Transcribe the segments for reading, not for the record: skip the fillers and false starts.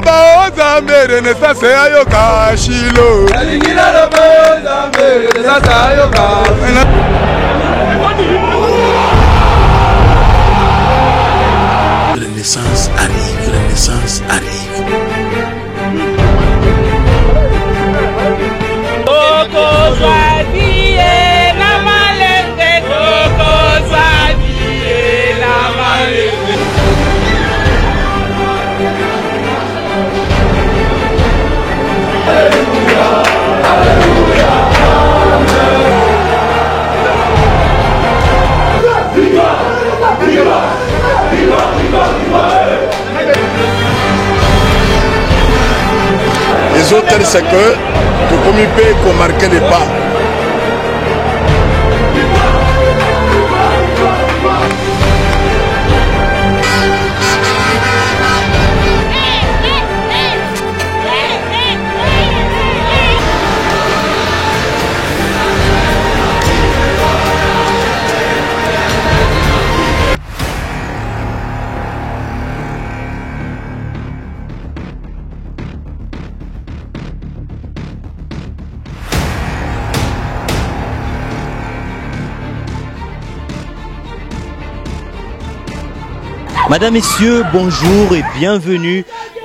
loba ozambe renaissance ayoka shilo. Alingina loba ozambe renaissance ayoka. Renaissance arrive, Renaissance arrive. Coco Xavier, la malenge, Coco Xavier, la malenge. Alléluia, Alléluia, viva, viva, viva, viva, viva. Les autres, c'est que comme il peut qu'on marque les pas. Mesdames, Messieurs, bonjour et bienvenue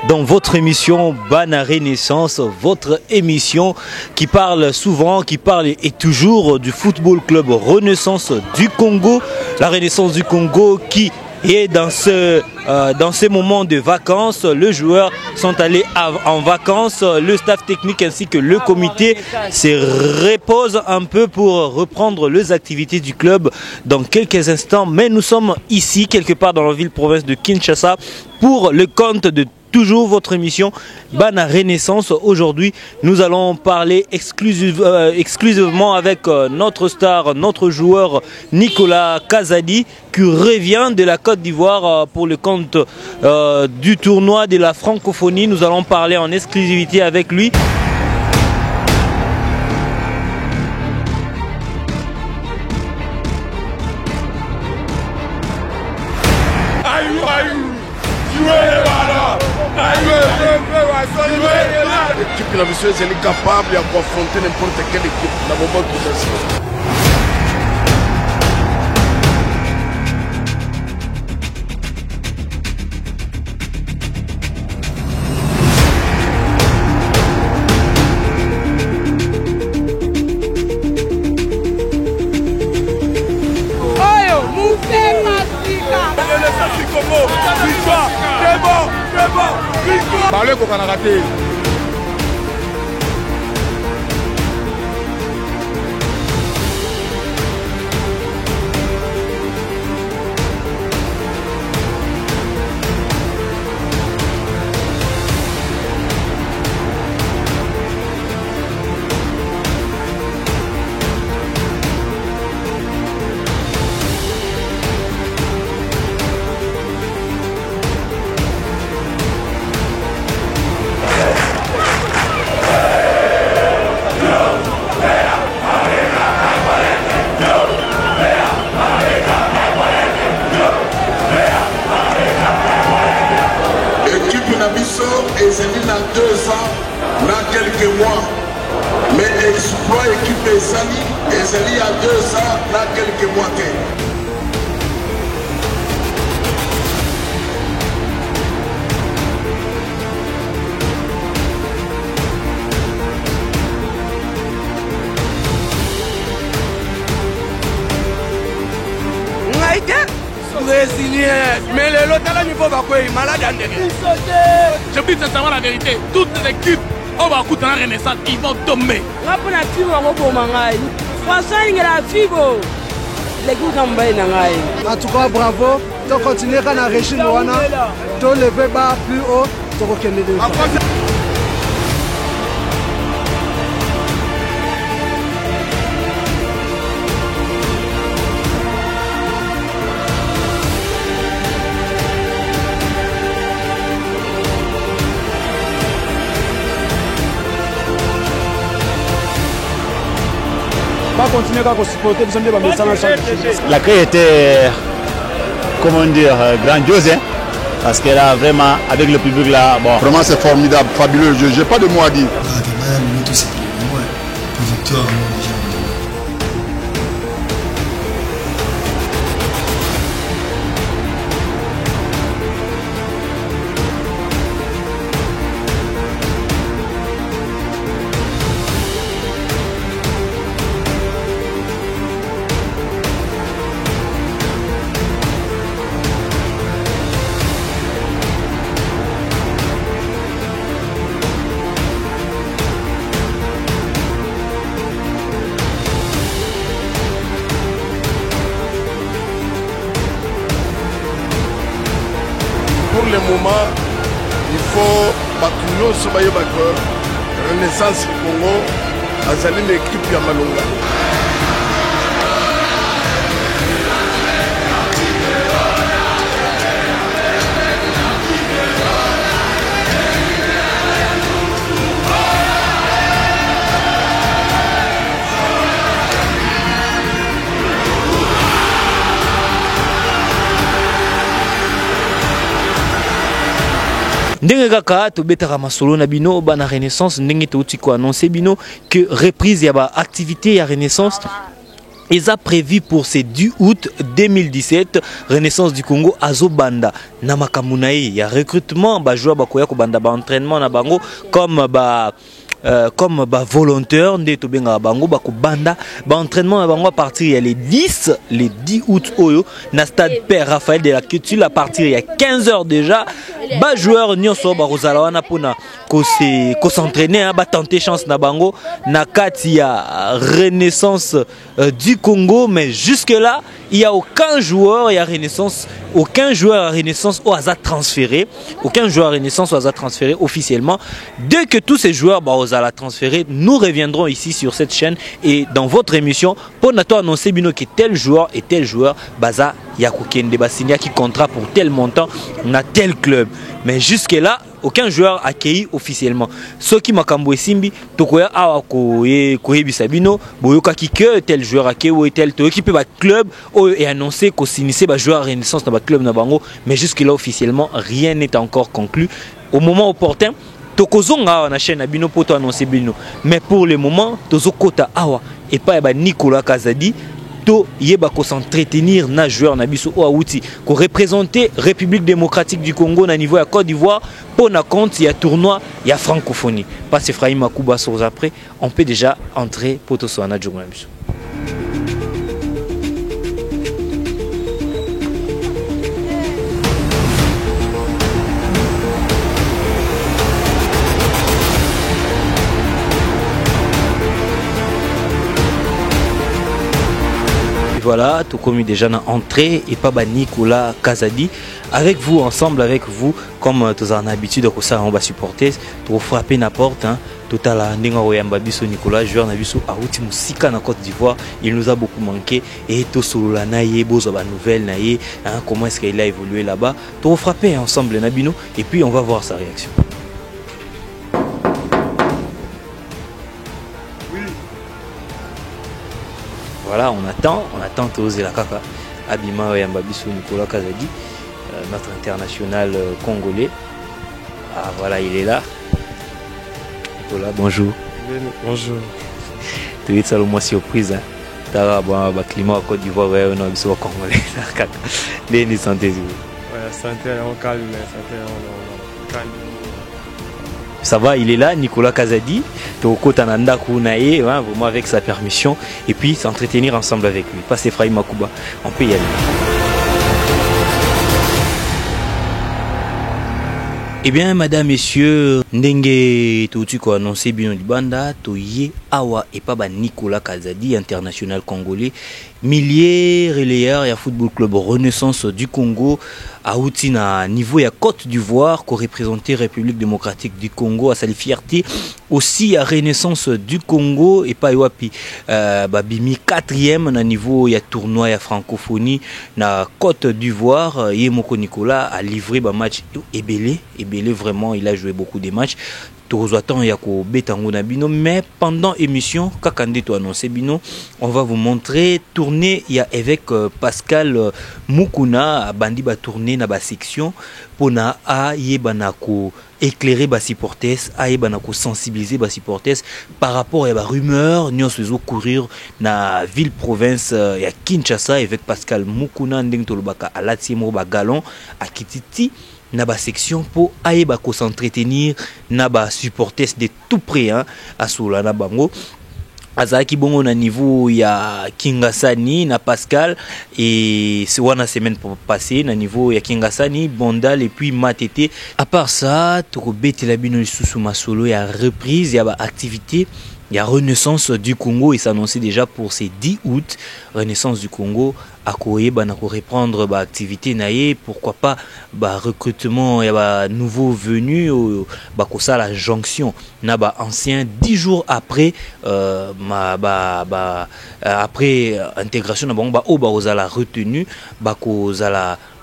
dans votre émission Bana Renaissance, votre émission qui parle souvent, qui parle et toujours du football club Renaissance du Congo. La Renaissance du Congo qui est dans ces moments de vacances. Les joueurs sont allés en vacances, le staff technique ainsi que le comité se repose un peu pour reprendre les activités du club dans quelques instants. Mais nous sommes ici, quelque part dans la ville-province de Kinshasa, pour le compte de toujours votre émission Bana Renaissance. Aujourd'hui, nous allons parler exclusivement avec notre star, notre joueur Nicolas Kazadi, qui revient de la Côte d'Ivoire pour le compte du tournoi de la francophonie. Nous allons parler en exclusivité avec lui. L'équipe la mission est capable d'affronter n'importe quelle équipe dans le moment tout ça. Parlez qu'on a raté. Et c'est dit dans 2 ans, dans quelques mois. Mais exploit équipe est sali et c'est dit à 2 ans, dans quelques mois. Mais l'autre là, il faut pas quoi, il est malade en derrière. Je dis sincèrement la vérité, toutes les équipes, on va écouter la Renaissance, ils vont tomber. En tout cas, bravo. Tu continues à la région, tu lever bas plus haut, tu reconnais déjà. continuer à supporter, vous savez, l'accueil était, comment dire, grandiose. Hein? Parce que là, vraiment, avec le public là, bon. Vraiment, c'est formidable, fabuleux. Je n'ai pas de mots à dire. Pour le moment, il faut battre sur la Renaissance du Congo, à l'équipe de Malonga. Ndenge kaka tobetaka masolo na bino bana Renaissance ndenge touti ko annoncer bino que reprise ya ba activité ya Renaissance ils a prévu pour ce 10 août 2017 Renaissance du Congo azobanda na makambo na ye ya recrutement ba joueur ba koya ko banda ba entraînement na bango comme volontaire nde to benga bango ba ko banda ba entraînement na bango à partir les 10 août oyo na stade Père Raphaël de la Culture à partir il y a 15 heures déjà ba joueur nyonso ba rozala wana pona ko s'entraîner ba tenter chance na bango na kati ya Renaissance du Congo, mais jusque là il y a aucun joueur à Renaissance au hasard transféré, officiellement. Dès que tous ces joueurs au hasard transférés, nous reviendrons ici sur cette chaîne et dans votre émission pour nous annoncer bino que tel joueur baza yakukende basigna qui contrat pour tel montant na tel club. Mais jusque là aucun joueur accueilli officiellement. Ce qui m'a camboé simbi, tokoya awa koyebisa bino, boyoka ki que tel joueur accueilli ou tel to équipe ba club et annoncé qu'on s'initie ba joueur Renaissance dans ba club na bango, mais jusque là officiellement rien n'est encore conclu. Au moment opportun, tokozonga na chaîne abino poto annoncer bino. Mais pour le moment, tozokota awa et pas ba Nicolas Kazadi to yeba ko s'entretenir na joueur na biso o outi ko représenter République démocratique du Congo na niveau ya Côte d'Ivoire pour na compte ya tournoi ya francophonie. Parce Ephraim Makuba sur après, on peut déjà entrer poto so na journée biso. Voilà, tout comme déjà dans entrée et pas Nicolas Kazadi avec vous ensemble avec vous comme tous en habitude de ça on va supporter pour frapper la porte hein total ndinga oyamba biso Nicolas joueur na biso auti musika na Côte d'Ivoire il nous a beaucoup manqué et to solola na ye bozo ba nouvelle na ye hein, comment est-ce qu'il a évolué là-bas pour frapper ensemble na bino et puis on va voir sa réaction. Voilà, on attend Tozé la Kaka, Abima Yambabiso Nicolas Kazadi, notre international congolais. Ah voilà, il est là. Nicolas, bonjour. Bonjour. Tu es seulement surprise. T'as un climat à Côte d'Ivoire, on a besoin de congolais. Les santé. Santé, on calme, santé, on calme. Ça va, il est là, Nicolas Kazadi, Tokotananda Kounae, vraiment avec sa permission, et puis s'entretenir ensemble avec lui. Pas Ephraim Makuba, on peut y aller. Eh bien, madame, messieurs, ndenge toutu ko annoncé bien du banda, toye awa et pas Nicolas Kazadi, international congolais, milliers relayeurs et football club Renaissance du Congo, à Outina niveau à Côte d'Ivoire, qui représentait République démocratique du Congo, à sa fierté aussi à Renaissance du Congo et pas Iwapi, Bimi 4e na niveau ya tournoi ya francophonie na Côte d'Ivoire, Yemoko Nicolas a livré un match ébélé vraiment il a joué beaucoup de matchs. Tozoatan yako betango na bino, mais pendant émission kakande to annoncé bino, on va vous montrer tourner ya avec Pascal Mukuna bandi ba tourner na ba section pona a yebana ko éclairer ba supporters, a yebana ko sensibiliser ba supporters par rapport à ba rumeur nyonso ezo courir na ville province ya Kinshasa avec Pascal Mukuna ndeng tolobaka alati mo ba galon a Kititi na ba section pour aïba ko s'entretenir na ba supporters de tout près hein à sola na bango azaki bongo na niveau ya Kingasani na Pascal et c'est wana semaine pour passer na niveau ya Kingasani Bondal et puis Matete. À part ça to betela bino lisusu masolo ya reprise ya ba activité. Il y a Renaissance du Congo et s'annonçait déjà pour ces 10 août. Renaissance du Congo à Koye, bah, reprendre bah, activité naïe, pourquoi pas bah, recrutement, il y a bah, nouveau venu, bah, ça la jonction, na bah, ancien 10 jours après, après intégration, bah, bah, la retenue, bah,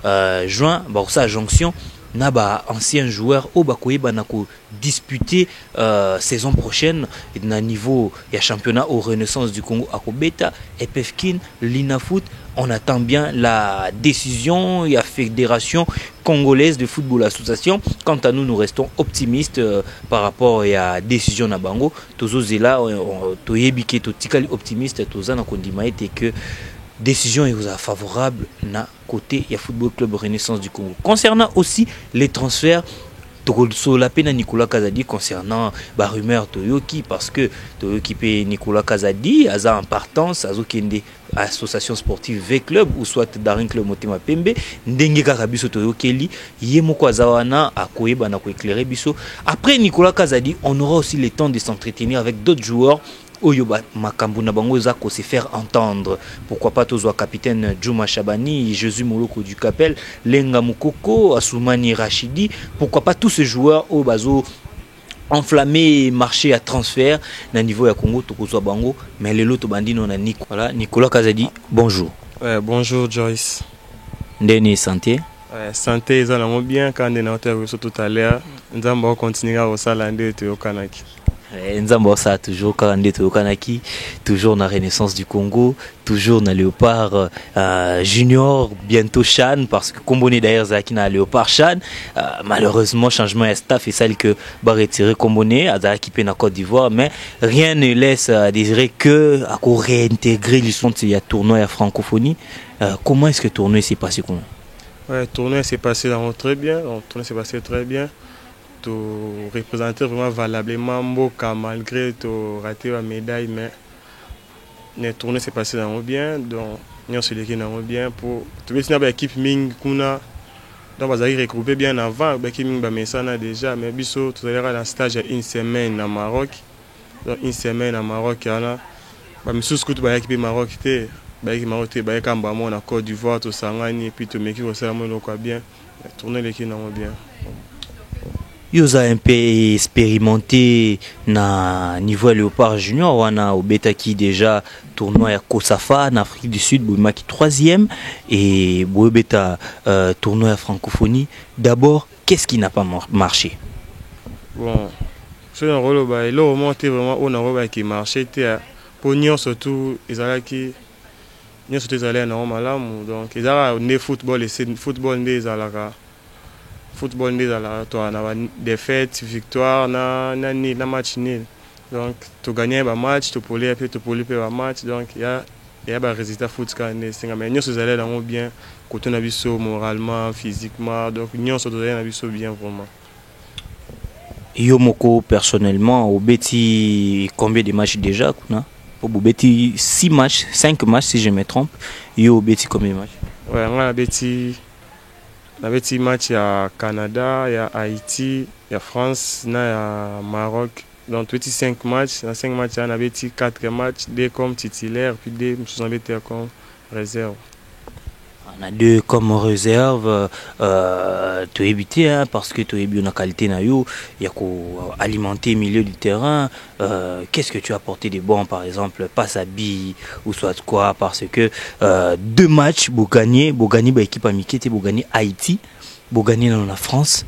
la juin, bah, ça jonction. Naba ancien joueur au Bakoye banako disputer saison prochaine na niveau ya championnat au Renaissance du Congo à Kobeta et Pefkin Linafoot. On attend bien la décision ya fédération congolaise de football association. Quant à nous, nous restons optimistes par rapport à la décision na bango. Tozo zela toyebike to tikali optimiste toza na kondima ete que décision est favorable na côté ya Football Club Renaissance du Congo. Concernant aussi les transferts, la peine à Nicolas Kazadi concernant la rumeur Toyoki parce que Toyoki paye Nicolas Kazadi aza en partance azo kende association sportive V Club ou soit Daring Club Motema Pembe ndenge kaka biso Toyokeli yemoko azawana akoyeba na ko éclairer biso. Après Nicolas Kazadi, on aura aussi le temps de s'entretenir avec d'autres joueurs. Oyoba Makambuna Bango Zako se faire entendre. Pourquoi pas Tozoa capitaine Djouma Chabani, Jésus Moloko du Capel, Lenga Mukoko, Assoumani Rachidi. Pourquoi pas tous ces joueurs au bazo enflammé marché à transfert na niveau ya Congo Tokozoa Bango, mais les loto bandino na Nico. Voilà, Nicolas Kazadi, bonjour. Ouais, bonjour Joyce. Ndeni santé. Ouais, santé ils allons bien quand on a été tout à l'heure. Nous allons continuer à Osalande et au Kanaki. Nzambo ça toujours Karandé Kanaki, toujours na Renaissance du Congo, toujours na Léopard Junior, bientôt Chan parce que Comboné d'ailleurs Zaki na Léopard Chan, malheureusement changement de staff et celle que va retirer Comboné à Zaki na Côte d'Ivoire, mais rien ne laisse désirer que à réintégrer l'histoire il y a tournoi à francophonie. Comment est-ce que le tournoi s'est passé comment? Ouais, le tournoi s'est passé très bien, le tournoi s'est passé très bien. Tu représenter vraiment valablement Mboka malgré tu raté la médaille, mais le tournoi s'est passé bien, donc nous sommes bien pour tu veux une équipe Ming Kuna donc vous allez regrouper bien avant l'équipe Ming Bamesana déjà, mais biso tout à l'heure dans stage une semaine au Maroc, donc une semaine au Maroc là bah monsieur scout ba équipe Maroc té ba équipe Maroc té ba kamba mo na Côte d'Ivoire to sangani et puis to meki ko sala mo quoi bien tourner l'équipe bien. Ils ont un peu expérimenté na niveau Léopard Junior, on a au Betaki déjà tournoi à Kosafa en Afrique du Sud, Boumaki 3e et Beta tournoi à francophonie. D'abord, qu'est-ce qui n'a pas marché? Bon, c'est un rôle là au moment vraiment on a rôle qui marchait pour nous surtout ils allaient qui nous surtout ils allaient normalement donc ils allaient né football et c'est football des allaient football nde la to na défaite victoire na match nul donc tu gagner ba match tu poler ba match donc il y a ba résultat foot quand c'est mais nous sommes allés dans bien côté na biso moralement physiquement donc nous sommes allés na biso bien vraiment. Yo moko personnellement au beti combien de matchs déjà kuna au beti 5 matchs si je me trompe yo beti combien de matchs? Ouais, on a beti il y a des matchs à Canada, il y a Haïti, il y a France, il y a Maroc. Donc, il y a 5 matchs. Dans 5 matchs, il y a 4 matchs, 2 comme titulaires, puis 2 comme réserve. On a 2 comme réserve. Tu es évité hein, parce que tu es bien en qualité. Il y a alimenter le milieu du terrain. Qu'est-ce que tu as apporté de bon, par exemple, passe à billes ou soit quoi? Parce que 2 matchs, vous gagnez, équipe amicale, vous gagnez Haïti, vous gagnez dans la France.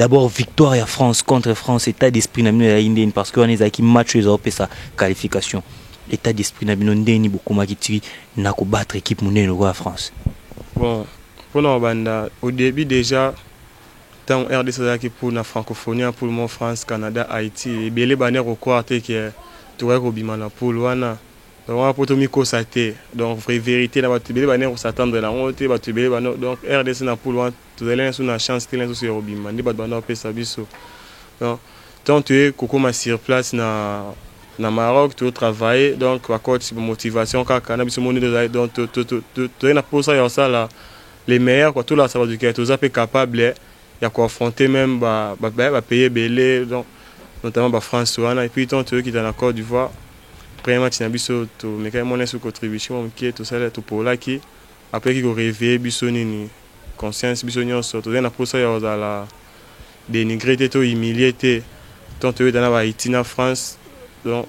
D'abord, victoire à France contre France, état d'esprit na bino ya Indien parce qu'on est qui match les Européens sa qualification. État d'esprit na bino ndeni beaucoup makiti na ko battre équipe monene à France. Bon, pour nous banda au début déjà tant RDC qui pour la francophonie pour le France, Canada, Haïti et belé baner au quartier qui est tout au bimana pour wana. Donc on a pour Tomiko Saté. Donc vraie vérité là tu belé baner on s'attendre là on te battu belé baner donc RDC na pour loin tu allez sur la chance tu allez sur Robima ndi bat baner pesa biso. Donc tant tu es kokoma sur place na Maroc tu travailler donc à côté motivation quand cannabis monde donc tu na pour ça là les meilleurs quoi tout là ça va du que tu es capable il y a quoi affronter même bah payer belé donc notamment bah France et puis tant tu qui dans la Côte d'Ivoire premièrement tu n'as biso to mais quand même on est sur contribution qui est tout ça là tout pour là qui après qui réveiller biso ni conscience biso ni on sort tu na pour ça il y a la dénigrer to humilier tant tu es dans la Haïti en France donc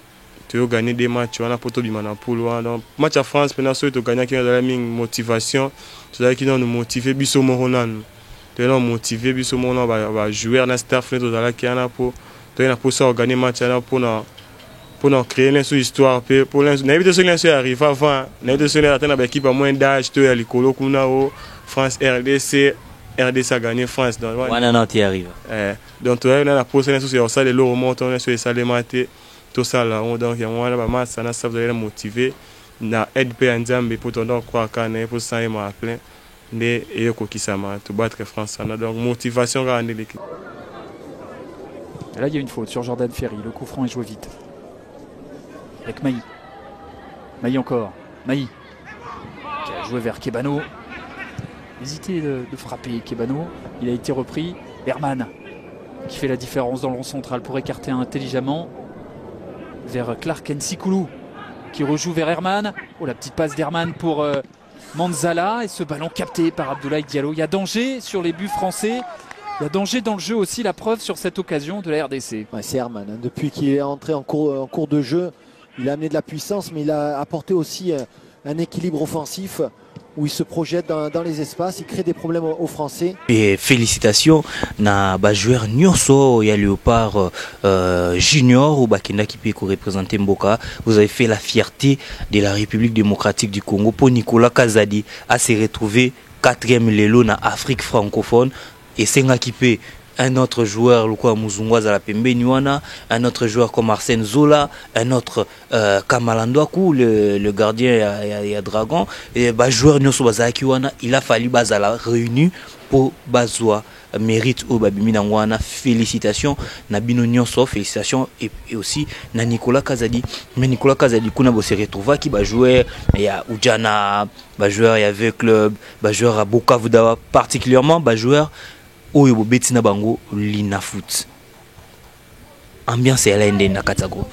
tu veux gagner des matchs on a pour tout bimana pour loin donc match à France pendant ce tu gagner qui dans la motivation tu sais qui nous motiver biso moronano tu es motivé biso moronano va jouer dans staff tout là qui en a pour tu es pour ça gagner match là pour créer une histoire pour n'inviter ceux qui arrivent avant n'inviter ceux qui attendent avec équipe à moins d'âge tu es à l'école kuna France RDC a gagné France donc voilà non tu arrives donc tu es là pour ça les lots remontent on est sur ça les mater tout ça là donc il y a moi là masse ça ça vous allez motiver na aide pe nzambe pour ton donc quoi quand pour ça il m'a plein mais et ko kisama to battre France donc motivation à l'équipe. Là il y a une faute sur Jordan Ferry, le coup franc est joué vite. Avec Maï. Maï encore. Maï qui a joué vers Kebano. Hésité de frapper Kebano. Il a été repris. Herman qui fait la différence dans le rond central pour écarter intelligemment vers Clark Nsikulu qui rejoue vers Herman. Oh la petite passe d'Herman pour Manzala et ce ballon capté par Abdoulaye Diallo. Il y a danger sur les buts français. Il y a danger dans le jeu aussi, la preuve sur cette occasion de la RDC. Ouais, c'est Herman, hein. Depuis qu'il est entré en cours de jeu, il a amené de la puissance, mais il a apporté aussi un équilibre offensif où il se projette dans les espaces, il crée des problèmes aux Français. Et félicitations na joueur Nyonso, il y a Léopard Junior ou Bakenda qui peut représenter Mboka. Vous avez fait la fierté de la République démocratique du Congo pour Nicolas Kazadi à se retrouver 4e lelo na Afrique francophone et Senga qui peut un autre joueur, un autre joueur comme Arsène Zola, un autre Kamalandwaku, le gardien il y a Dragon, et joueur il a fallu la réunie pour Bazoa mérite au Babimi Nangwana. Félicitations Nabino Nyonso, félicitations et aussi na Nicolas Kazadi. Mais Nicolas Kazadi kuna bo se retrouva qui va jouer il y a Oudjana, joueur il y avait club, joueur à Bukavu Dawa particulièrement joueur Oyo Betina Bango Lina Foot. Ambiance est là dans Kata Group.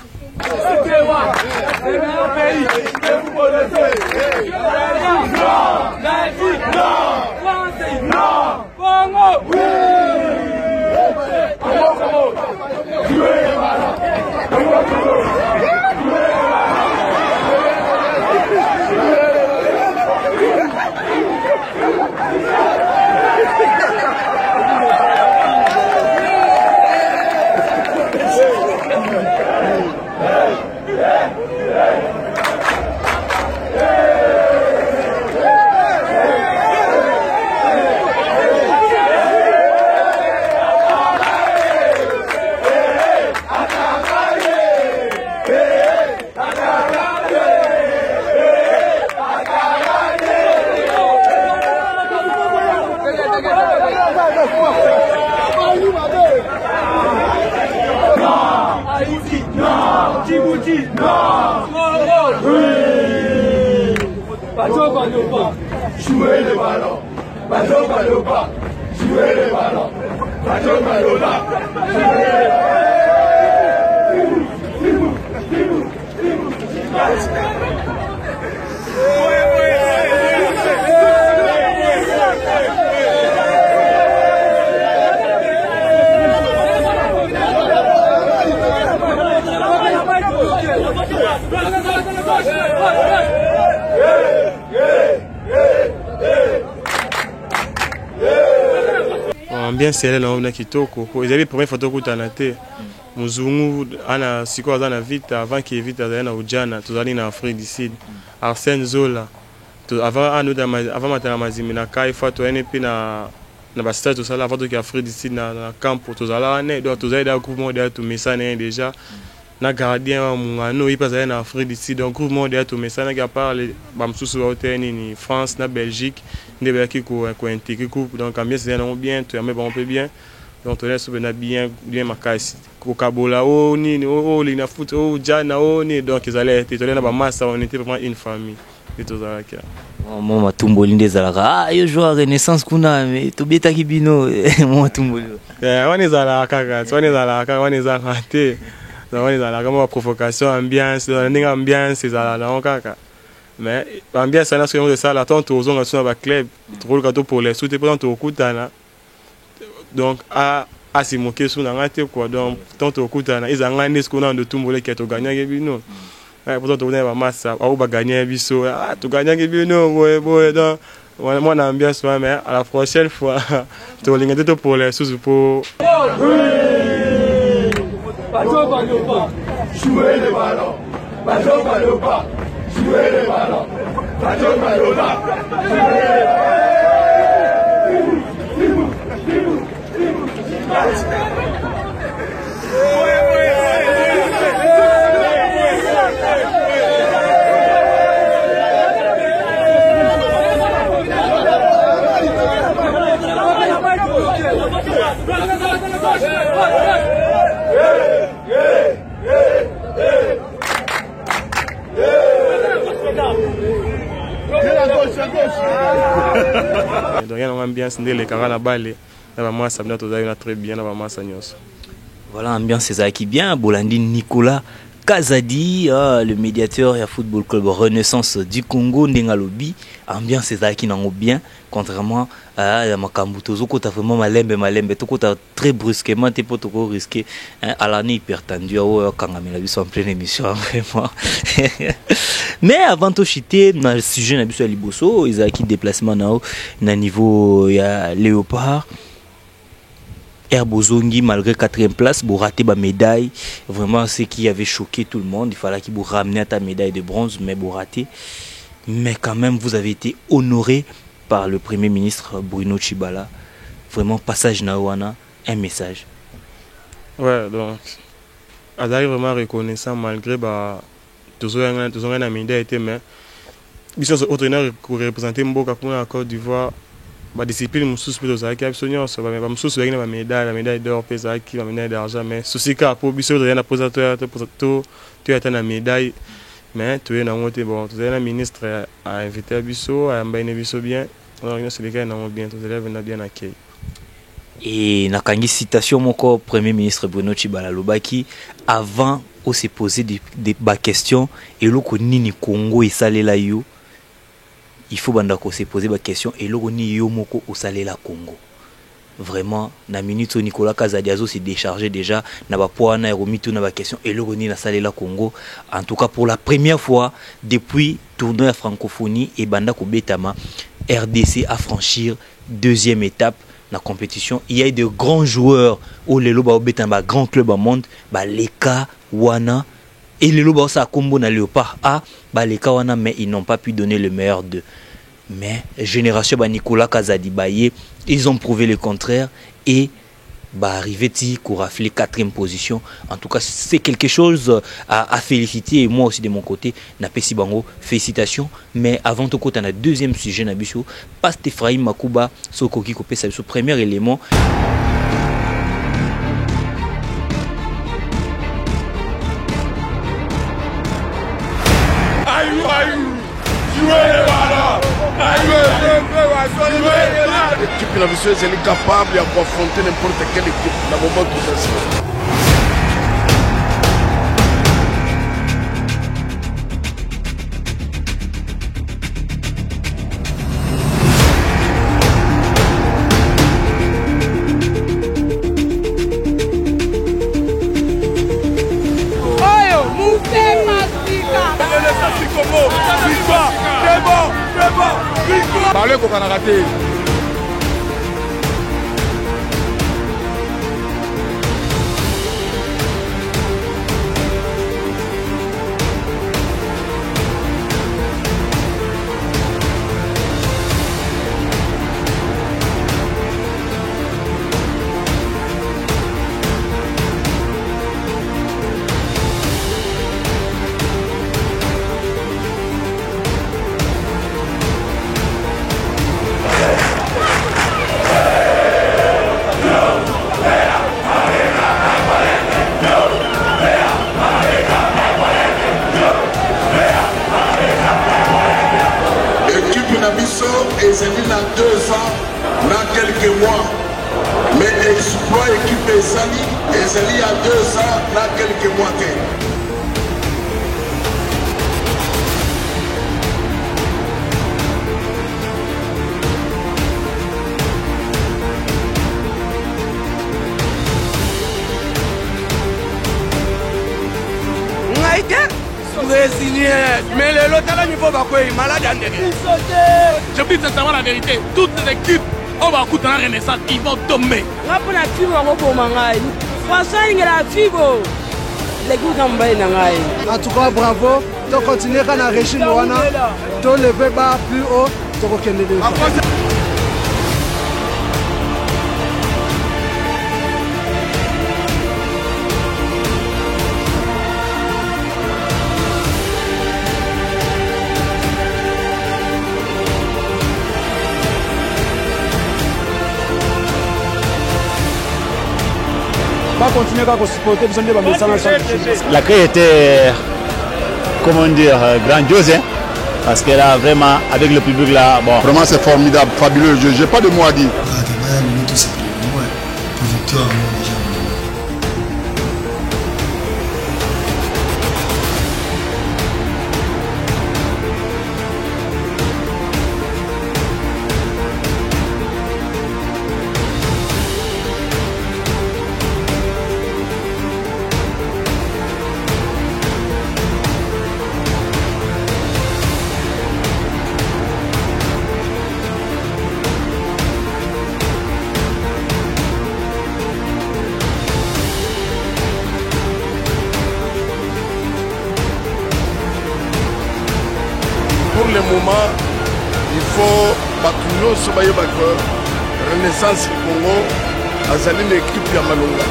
Jouez le ballon, jouez le ballon, ambiance elle na kitoko ils avaient première photo kutana te muzungu ana siko azana vite avant qu'il vite azana ujana tuzali na Afrique du Sud Arsène Zola avant matala mazimi na kai fato NP na ba stage tout ça là avant que Afrique du Sud na camp pour tuzala ne donc tuzali da groupement de tout messane déjà na gardien mungano il passe na Afrique du Sud donc groupement de tout messane qui parle ba msusu hotel ni France na Belgique ndebe ki ko intégrer groupe donc ambiance c'est bien tu mais bon peu bien donc on est sur bien makasi ko kabola o ni o lina foot o jana o ni donc ils allaient être na ba massa on était vraiment une famille et tout ça là moi matumboli ndezalaka ah yo joueur Renaissance kuna mais tobeta kibino moi matumboli on a provocation ambiance ambiance ezala kaka mais ambiance na so ça la tant ozonga sur ba club trop le pour les sous pour tant okutana donc a si moquer sur ngate quoi donc tant okutana izanga ni ce qu'on a de tumbole qui a to gagner bino pourtant on va massa ou ba gagner biso to gagner bino boy donc moi na ambiance mais à la prochaine fois to lingate pour les sous pour jouez les ballons, jouez les ballons, donc il y a une ambiance les carana balé vraiment ça vient très bien vraiment ça nyos voilà ambiance c'est qui bien Bolandi Nicolas Kazadi le médiateur et football club Renaissance du Congo ndengalobi ambiance c'est qui n'en bien contrairement à makambu tozoko ta vraiment malembe tokota très brusquement t'es pas trop risqué à l'année hyper tendu kangamela biso en pleine émission vraiment mais avant de chiter dans le sujet na biso liboso ils a qui déplacement na niveau ya Léopard Herbozongi malgré 4e place pour rater ma médaille vraiment ce qui avait choqué tout le monde il fallait qu'il vous ramener à ta médaille de bronze mais pour rater mais quand même vous avez été honoré par le premier ministre Bruno Tshibala vraiment passage nawana un message ouais donc Azali vraiment reconnaissant malgré toujours une médaille été mais biso autre pour représenter Mboka pour la Côte d'Ivoire ba discipline mususu peto zaki absolument ça ba mususu yaki na médaille d'or pesa ki ba médaille d'argent mais souci ka pour biso na posateur tu as na médaille mais tu es na monté bon tu es na ministre a invité biso a mbaine biso bien alors c'est les gars na bien tous élèves na bien accueilli et na kangi citation moko premier ministre Bruno Tshibala lobaki avant on s'est posé des questions et loko nini Congo esalela yo il faut bandako se poser la question et loko ni yo moko osalela Congo vraiment na minute Nicolas Kazadiazo s'est déchargé déjà na ba poa na romitu na ba question et loko ni na salela Congo en tout cas pour la première fois depuis tournoi à francophonie et bandako betama RDC à franchir deuxième étape la compétition il y a de grands joueurs au lelo ba betama grand club au monde ba Leka Wana et les lobos à combo na Léopard A baleka wana mais ils n'ont pas pu donner le meilleur d'eux mais génération Nicolas Kazadi Baye ils ont prouvé le contraire et arrivé pour rafler 4e position en tout cas c'est quelque chose à féliciter et moi aussi de mon côté na pesi bango félicitations mais avant tout côté na deuxième sujet na biso Paste Ephraim Makuba sokoki ko pesa biso premier élément L'équipe navigeuse est capable d'affronter n'importe quelle équipe dans le moment tout ça. Parlez qu'on a raté. Et c'est il y a 2 ans, là, quelques mois. Mais l'hôtel là, il faut pas quoi, il est malade. Je dis sincèrement la vérité. Toutes les équipes, on va écouter la Renaissance, ils vont tomber. En tout cas, bravo. Tu continues à la régime, tu lever bas plus haut, tu reconnais les gens. L'accueil était, comment dire, grandiose, hein, parce que là, vraiment, avec le public là, bon. Vraiment, c'est formidable, fabuleux. Je n'ai pas de mots à dire. Pour le moment, il faut Bakuno Sobayo Bakwa, Renaissance Congo, Azali l'équipe Yamalonga.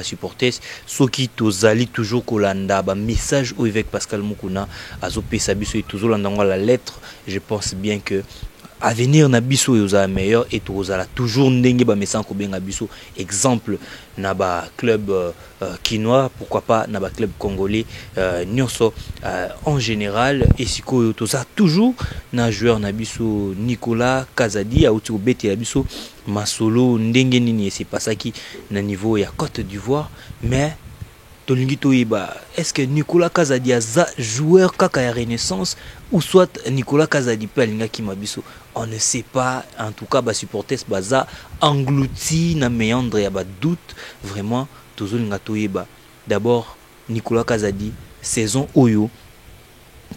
supporters soki tozali toujours kolanda ba message au évêque Pascal Mukuna azopesa biso et toujours landango la lettre. Je pense bien que avenir na biso yoza meilleur et tozala toujours ndenge ba message ko benga biso exemple na ba club quinois, pourquoi pas na ba club congolais nyonso en général. Et sikoyo toza toujours na joueur na biso Nicolas Kazadi a outi obeti la biso masolo ndenge nini, c'est pas ça qui na niveau ya Côte d'Ivoire. Mais tolingi toyeba, est-ce que Nicolas Kazadi a joueur kaka ya Renaissance ou soit Nicolas Kazadi pe alinga ki mabiso, on ne sait pas. En tout cas ba supporters baza englouti na méandre ya ba doute. Vraiment tozolinga toyeba d'abord Nicolas Kazadi saison oyo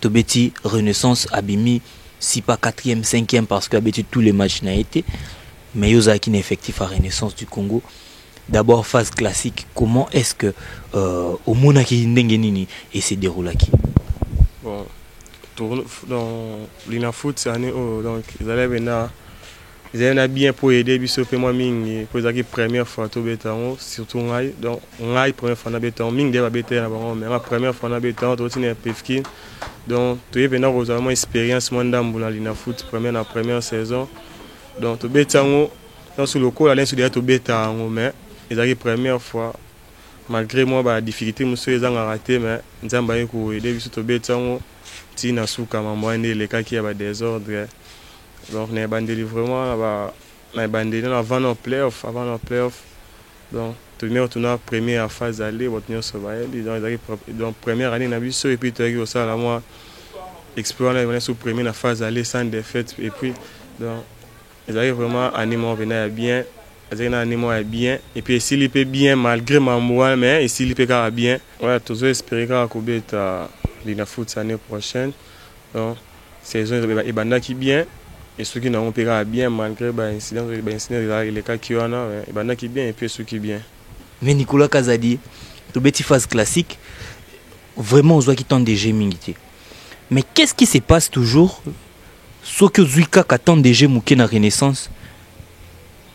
tobeti Renaissance abimi si pas 4e 5e parce que abeti tous les matchs n'a été, mais yoza qui n'est effectif à Renaissance du Congo. D'abord phase classique, comment est-ce que au Monaki Ndengenini et se déroule qui? Bon, dans l'Inafoot cette année, donc ils allaient bien pour aider biso pe moi mingi pour la première fois to betango surtout ngai, donc ngai première fois na betango mingi de ba betango na bango, mais la première fois na betango to tine pefkin, donc tu es venu vraiment expérience mandambu na l'Inafoot première saison, donc to betango dans sur le coup là sur derrière to betango, mais ils arrivent première fois malgré moi la difficulté monsieur ils ont raté, mais nous avons bien pour aider biso to betango tina suka mambo ende les cas qui a désordre. Donc, on a bandé vraiment avant nos playoffs. Donc, tout le monde a première phase d'aller, donc première année, on a vu ça, et puis tu as eu ça, moi, explorer la première phase d'aller sans défaite, et puis, donc, ils arrivent vraiment à venir bien, et puis s'il peut bien, malgré ma moi, mais s'il peut bien, ouais, toujours espérer qu'on va être l'Inafoot l'année prochaine. Donc, saison, il y a qui bien. Et ceux qui n'ont pas bien malgré l'incident, les cas qui ont qui bien et puis ceux qui bien. Mais Nicolas Kazadi, tu bêtis phase classique, vraiment on voit qui tente des jeux mingité. Mais qu'est-ce qui se passe toujours? Ce que Zuika attend des jeux mouké na Renaissance,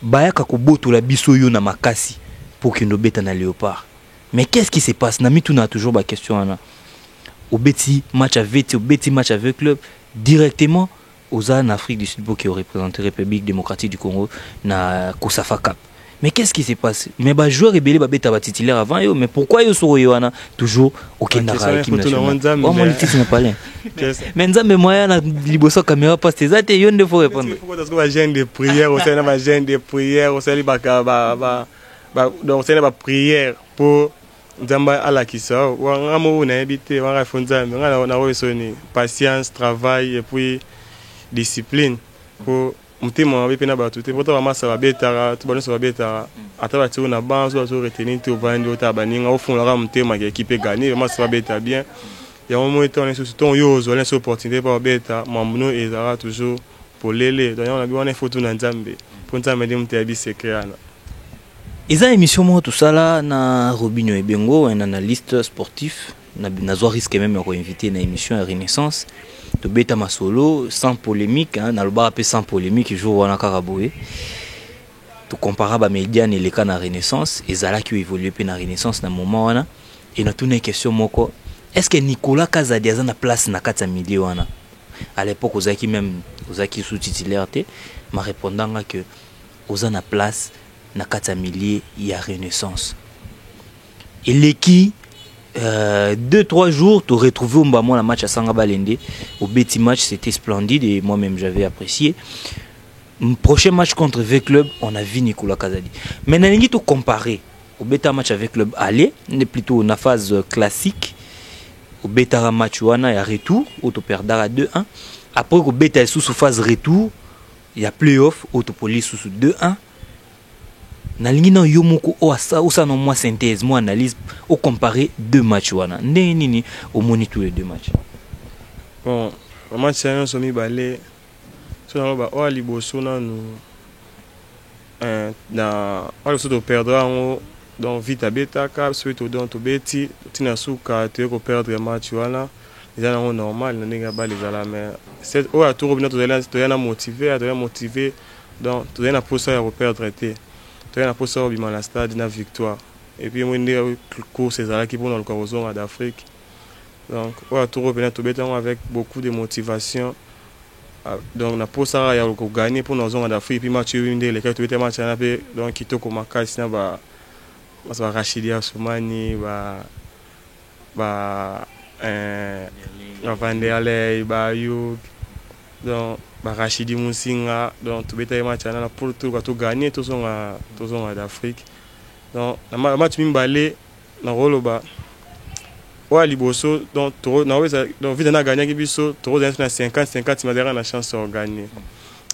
baya kakoboto la bisoyo na makasi pour que nous bêta na léopard. Mais qu'est-ce qui se passe? Nami tu n'as toujours ba question là. au Betty match avec au Betty match avec club directement aux en Afrique du Sud qui ont représenté la République démocratique du Congo na Kosafa Cup. Mais qu'est-ce qui s'est passé? Mais bah joueur rebelle bah bêta titulaire avant yo, mais pourquoi yo sur Yohana toujours aucun nara équipe nationale? Oh mon titre n'est pas là. Mais nzambe moyen na liboso caméra passe tes até yo ne faut répondre. Pourquoi parce que va gêne de prière au sein va gêne de prière au sein ba donc c'est une prière pour nzamba ala kisa wa ngamo na habité wa rafonza ngala na wesoni patience travail et puis discipline pour mutema wabepe na batu te poto bamasa babetara to banoso babetara ata bati na banzo to retenir to vandi ota baninga au fond la mutema ki équipe gagner bamasa babeta bien ya moment étant sur ton yozo les opportunités pour beta mamno ezara toujours pour lele donc on a bien photo na nzambe pour nzambe de mutabi secret. Eza émission moi tout ça là na Robinho Ebengo un analyste sportif na zo risque même à inviter na émission Renaissance de beta masolo sans polémique hein, na le bar sans polémique jour wana karaboué to comparable à médiane et les cas na Renaissance et zala qui évolue pe na Renaissance na moment wana et na toute une question moko est-ce que Nicolas Kazadi a na place na kata milieu wana à l'époque ozaki même ozaki sous titulaire té ma répondant que oza na place na kata milieu il y a Renaissance et l'équipe 2-3 jours, tu retrouvé un match à Sangabalende. Au Betty match, c'était splendide et moi-même j'avais apprécié. Prochain match contre V-Club, on a vu Nicolas Kazadi. Maintenant, il faut comparer au Beta match avec Club aller, on est plutôt dans la phase classique. Au Beta match, il y a retour, auto perdra 2-1. Après, au Beta est sous phase retour, il y a playoff, auto police sous 2-1. Nalingi na yomoko o asa o sa no moi synthèse moi analyse au comparer deux matchs wana nini au monitor les deux matchs. Bon, le match c'est un somi balé so na ba o liboso na no na o liboso to perdra on donc vite à beta cap suite au don to beti tina suka te ko perdre match wana les gens normal na ninga ba les ala mais c'est o a tout robina to yana motivé donc to yana pousser à perdre té tu as pour ça au bima la stade na victoire et puis moi une course c'est là qui pour dans le corrosion d'Afrique donc on a tout revenu tout béton avec beaucoup de motivation donc na pour ça il y a gagner pour nos zones d'Afrique puis match une des les quatre match na pe donc kitoko makasi na ba Rachidi Assoumani ba Vanderlei ba Youk donc Rachidi Moussinga donc tout bétail match là pour tout gagner tous sont d'Afrique donc le match mimbalé na rolo ba wa liboso donc na donc vite na gagner biso trop dans 50 mais derrière la chance de gagner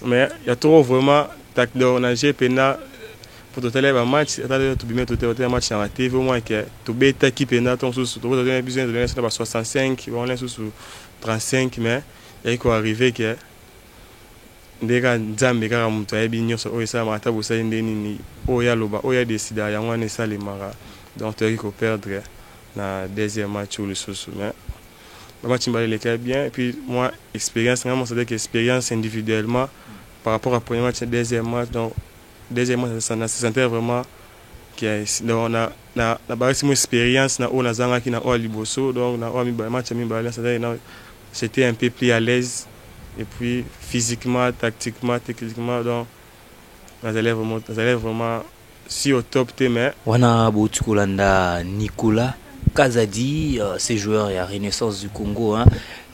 mais il y a trop vraiment tac on a GPNA pour tout le match tout bien tout match na TV au moins que tout bétail qui pena ton sous tout besoin de donner 65 on est sous 35 mais il faut arriver que ndeka nzambe kaka mutu ayebi nyonso oyo esalama ata bosali nde nini oyo aloba oyo adesida yango wana esalemaka donc toyaki koperdre na deuxième match ou lisusu mais match mbala eleka bien et puis moi expérience nga c'est-à-dire que expérience individuellement par rapport à premier match et deuxième match donc deuxième match ça se sentait vraiment donc on a barisi mon expérience na o nazangaki na o liboso donc na o match mbala c'était un peu plus à l'aise et puis physiquement, tactiquement, techniquement, donc les élèves vraiment si au top mais wana Boutikolanda Nicolas Kazadi, ces joueurs et la Renaissance du Congo hein,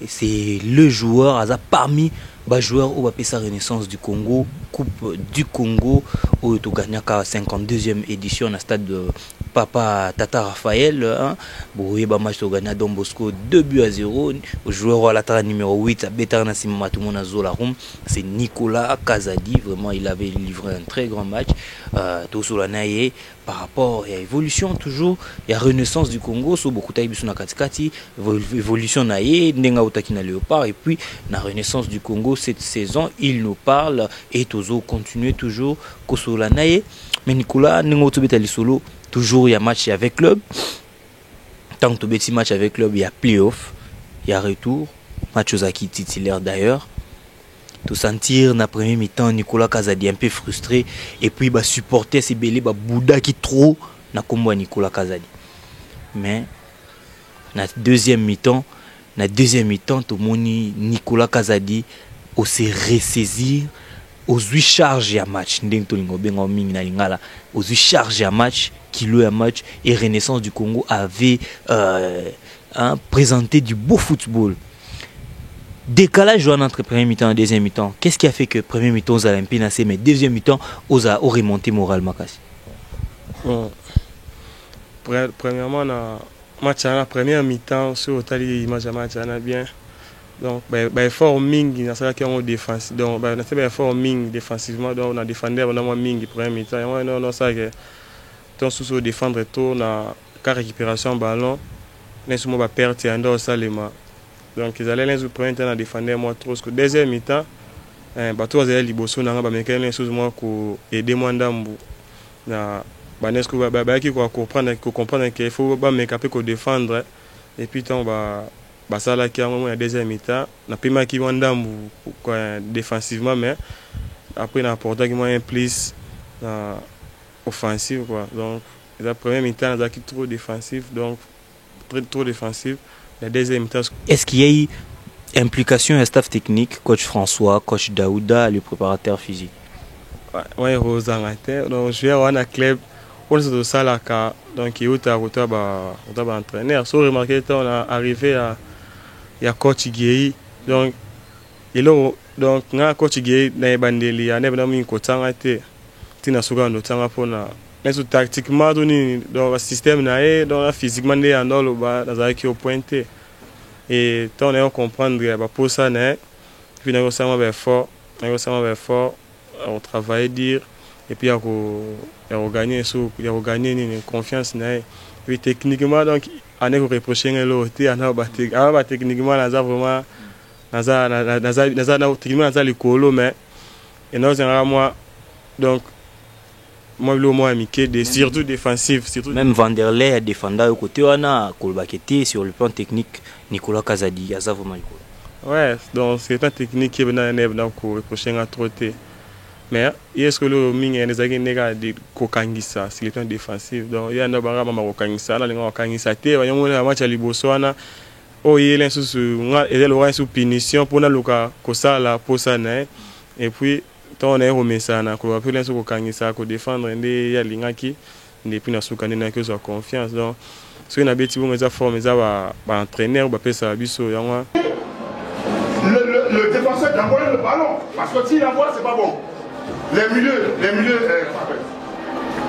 c'est le joueur parmi les joueurs au sa Renaissance du Congo, Coupe du Congo au Toganiaka 52e édition à stade de Papa Tata Raphaël hein, match Togania Don Bosco 2-0 au joueur à la numéro 8 à Betarna Simamatumona Zolarum, c'est Nicolas Kazadi, vraiment il avait livré un très grand match tout sur la naïe par rapport à l'évolution toujours et la Renaissance du Congo sur beaucoup na katikati évolution naïe ndenga utakina Léopard et puis la Renaissance du Congo cette saison il nous parle et toujours continuer toujours kosola naïe mais Nicolas ningo tobeta solo toujours il y a match avec club tant que petit match avec club il y a playoff il y a retour match aux acquis titulaire d'ailleurs tout sentir na premier mi-temps Nicolas Kazadi un peu frustré et puis bah supporter ces belé bah Bouddha qui trop na combo Nicolas Kazadi mais na deuxième mi-temps la deuxième mi-temps tomoni Nicolas Kazadi au se ressaisir aux 8 charges à match ndeng tolingo bengo mingi na lingala aux 8 charges à match kilo à match et Renaissance du Congo avait présenté du beau football. Décalage entre premier mi-temps et deuxième mi-temps. Qu'est-ce qui a fait que premier mi-temps aux Olympiques nassé mais deuxième mi-temps aux a remonté moralement Makassi? Premièrement match à la première mi-temps sur Otali match bien. Donc fort mingi na ça qui on défense. Donc na c'est fort mingi défensivement donc on a défendu on a moins mingi premier mi-temps. Non ça que ton sous défendre tout na car récupération ballon. Laisse moi perdre et ando salema. Donc ils allaient les premier temps à défendre moi trop que deuxième mi-temps bato azali liboso na ba mekele les choses moi ko aider moi ndambu na banesco ba qui comprendre qu'il faut ba mekaper ko défendre et puis tant ba ça là qui a moment deuxième mi-temps na pima qui ndambu défensivement mais après na apporter qui moi un plus offensif quoi. Donc la première mi-temps on a qui trop défensif donc trop défensif. La deuxième mi-temps. Est-ce qu'il y a eu implication à staff technique, coach François, coach Daouda, le préparateur physique? Oui, donc je vais avoir un club, on est de ça là, donc il y a un entraîneur. Si vous remarquez, on est arrivé à coach Guéhi, donc coach Guéhi na bandeli, il y a un coach Tangate, tina suga no tanga pona. Mais tactiquement, dans le système, physiquement, il y a un qui est pointé. Et tant on comprend que pour ça, puis on est fort, on travaille dire, et puis on gagne une confiance. Et puis techniquement, donc, on est reproché l'autre, on a techniquement, on a vraiment, on a le colo, mais et nous, moi, donc, moi le moins amicé surtout défensif surtout même Vanderlei a défendu au côté on a Kolbakete sur le plan technique Nicolas Kazadi a ça vraiment ouais donc c'est un technique qui est dans le prochain à trotter mais est-ce que le ming est des agents de kokangisa sur le plan défensif donc il y a un barra mama kokangisa là les kokangisa te va y a un match à Liboswana oh il est sous et le sous punition pour na luka kosala posana et puis on est remis ça na ko appeler sur kokangisa ko défendre ndé ya lingaki depuis na sukane na que soit confiance donc ce qu'on a beti bon ça forme ça va entraîneur va pesa biso yango le défenseur d'envoyer le ballon parce que s'il envoie c'est pas bon les milieux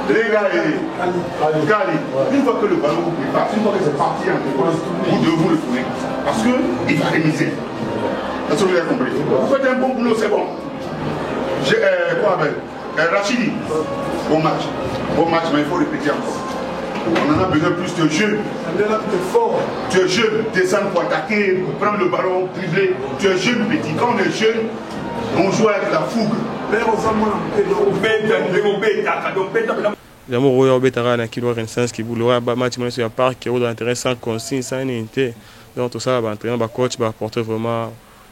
les gars Kali une fois que le ballon vous passe une fois que c'est parti vous devez le tourner parce que il va rémiser est-ce que vous avez compris vous faites un bon boulot c'est bon. Rachidi, bon match, mais il faut répéter encore. On en a besoin plus de jeunes. Tu es jeune, descends pour attaquer, pour prendre le ballon, dribbler. Tu es jeune, petit. Quand on est jeune, on joue avec la fougue. J'aime Roya Obetara na kilo Renaissance qui boulot ba match mais sur la parc qui est intéressant consigne sans unité. Donc tout ça va entraîner ba coach va apporter vraiment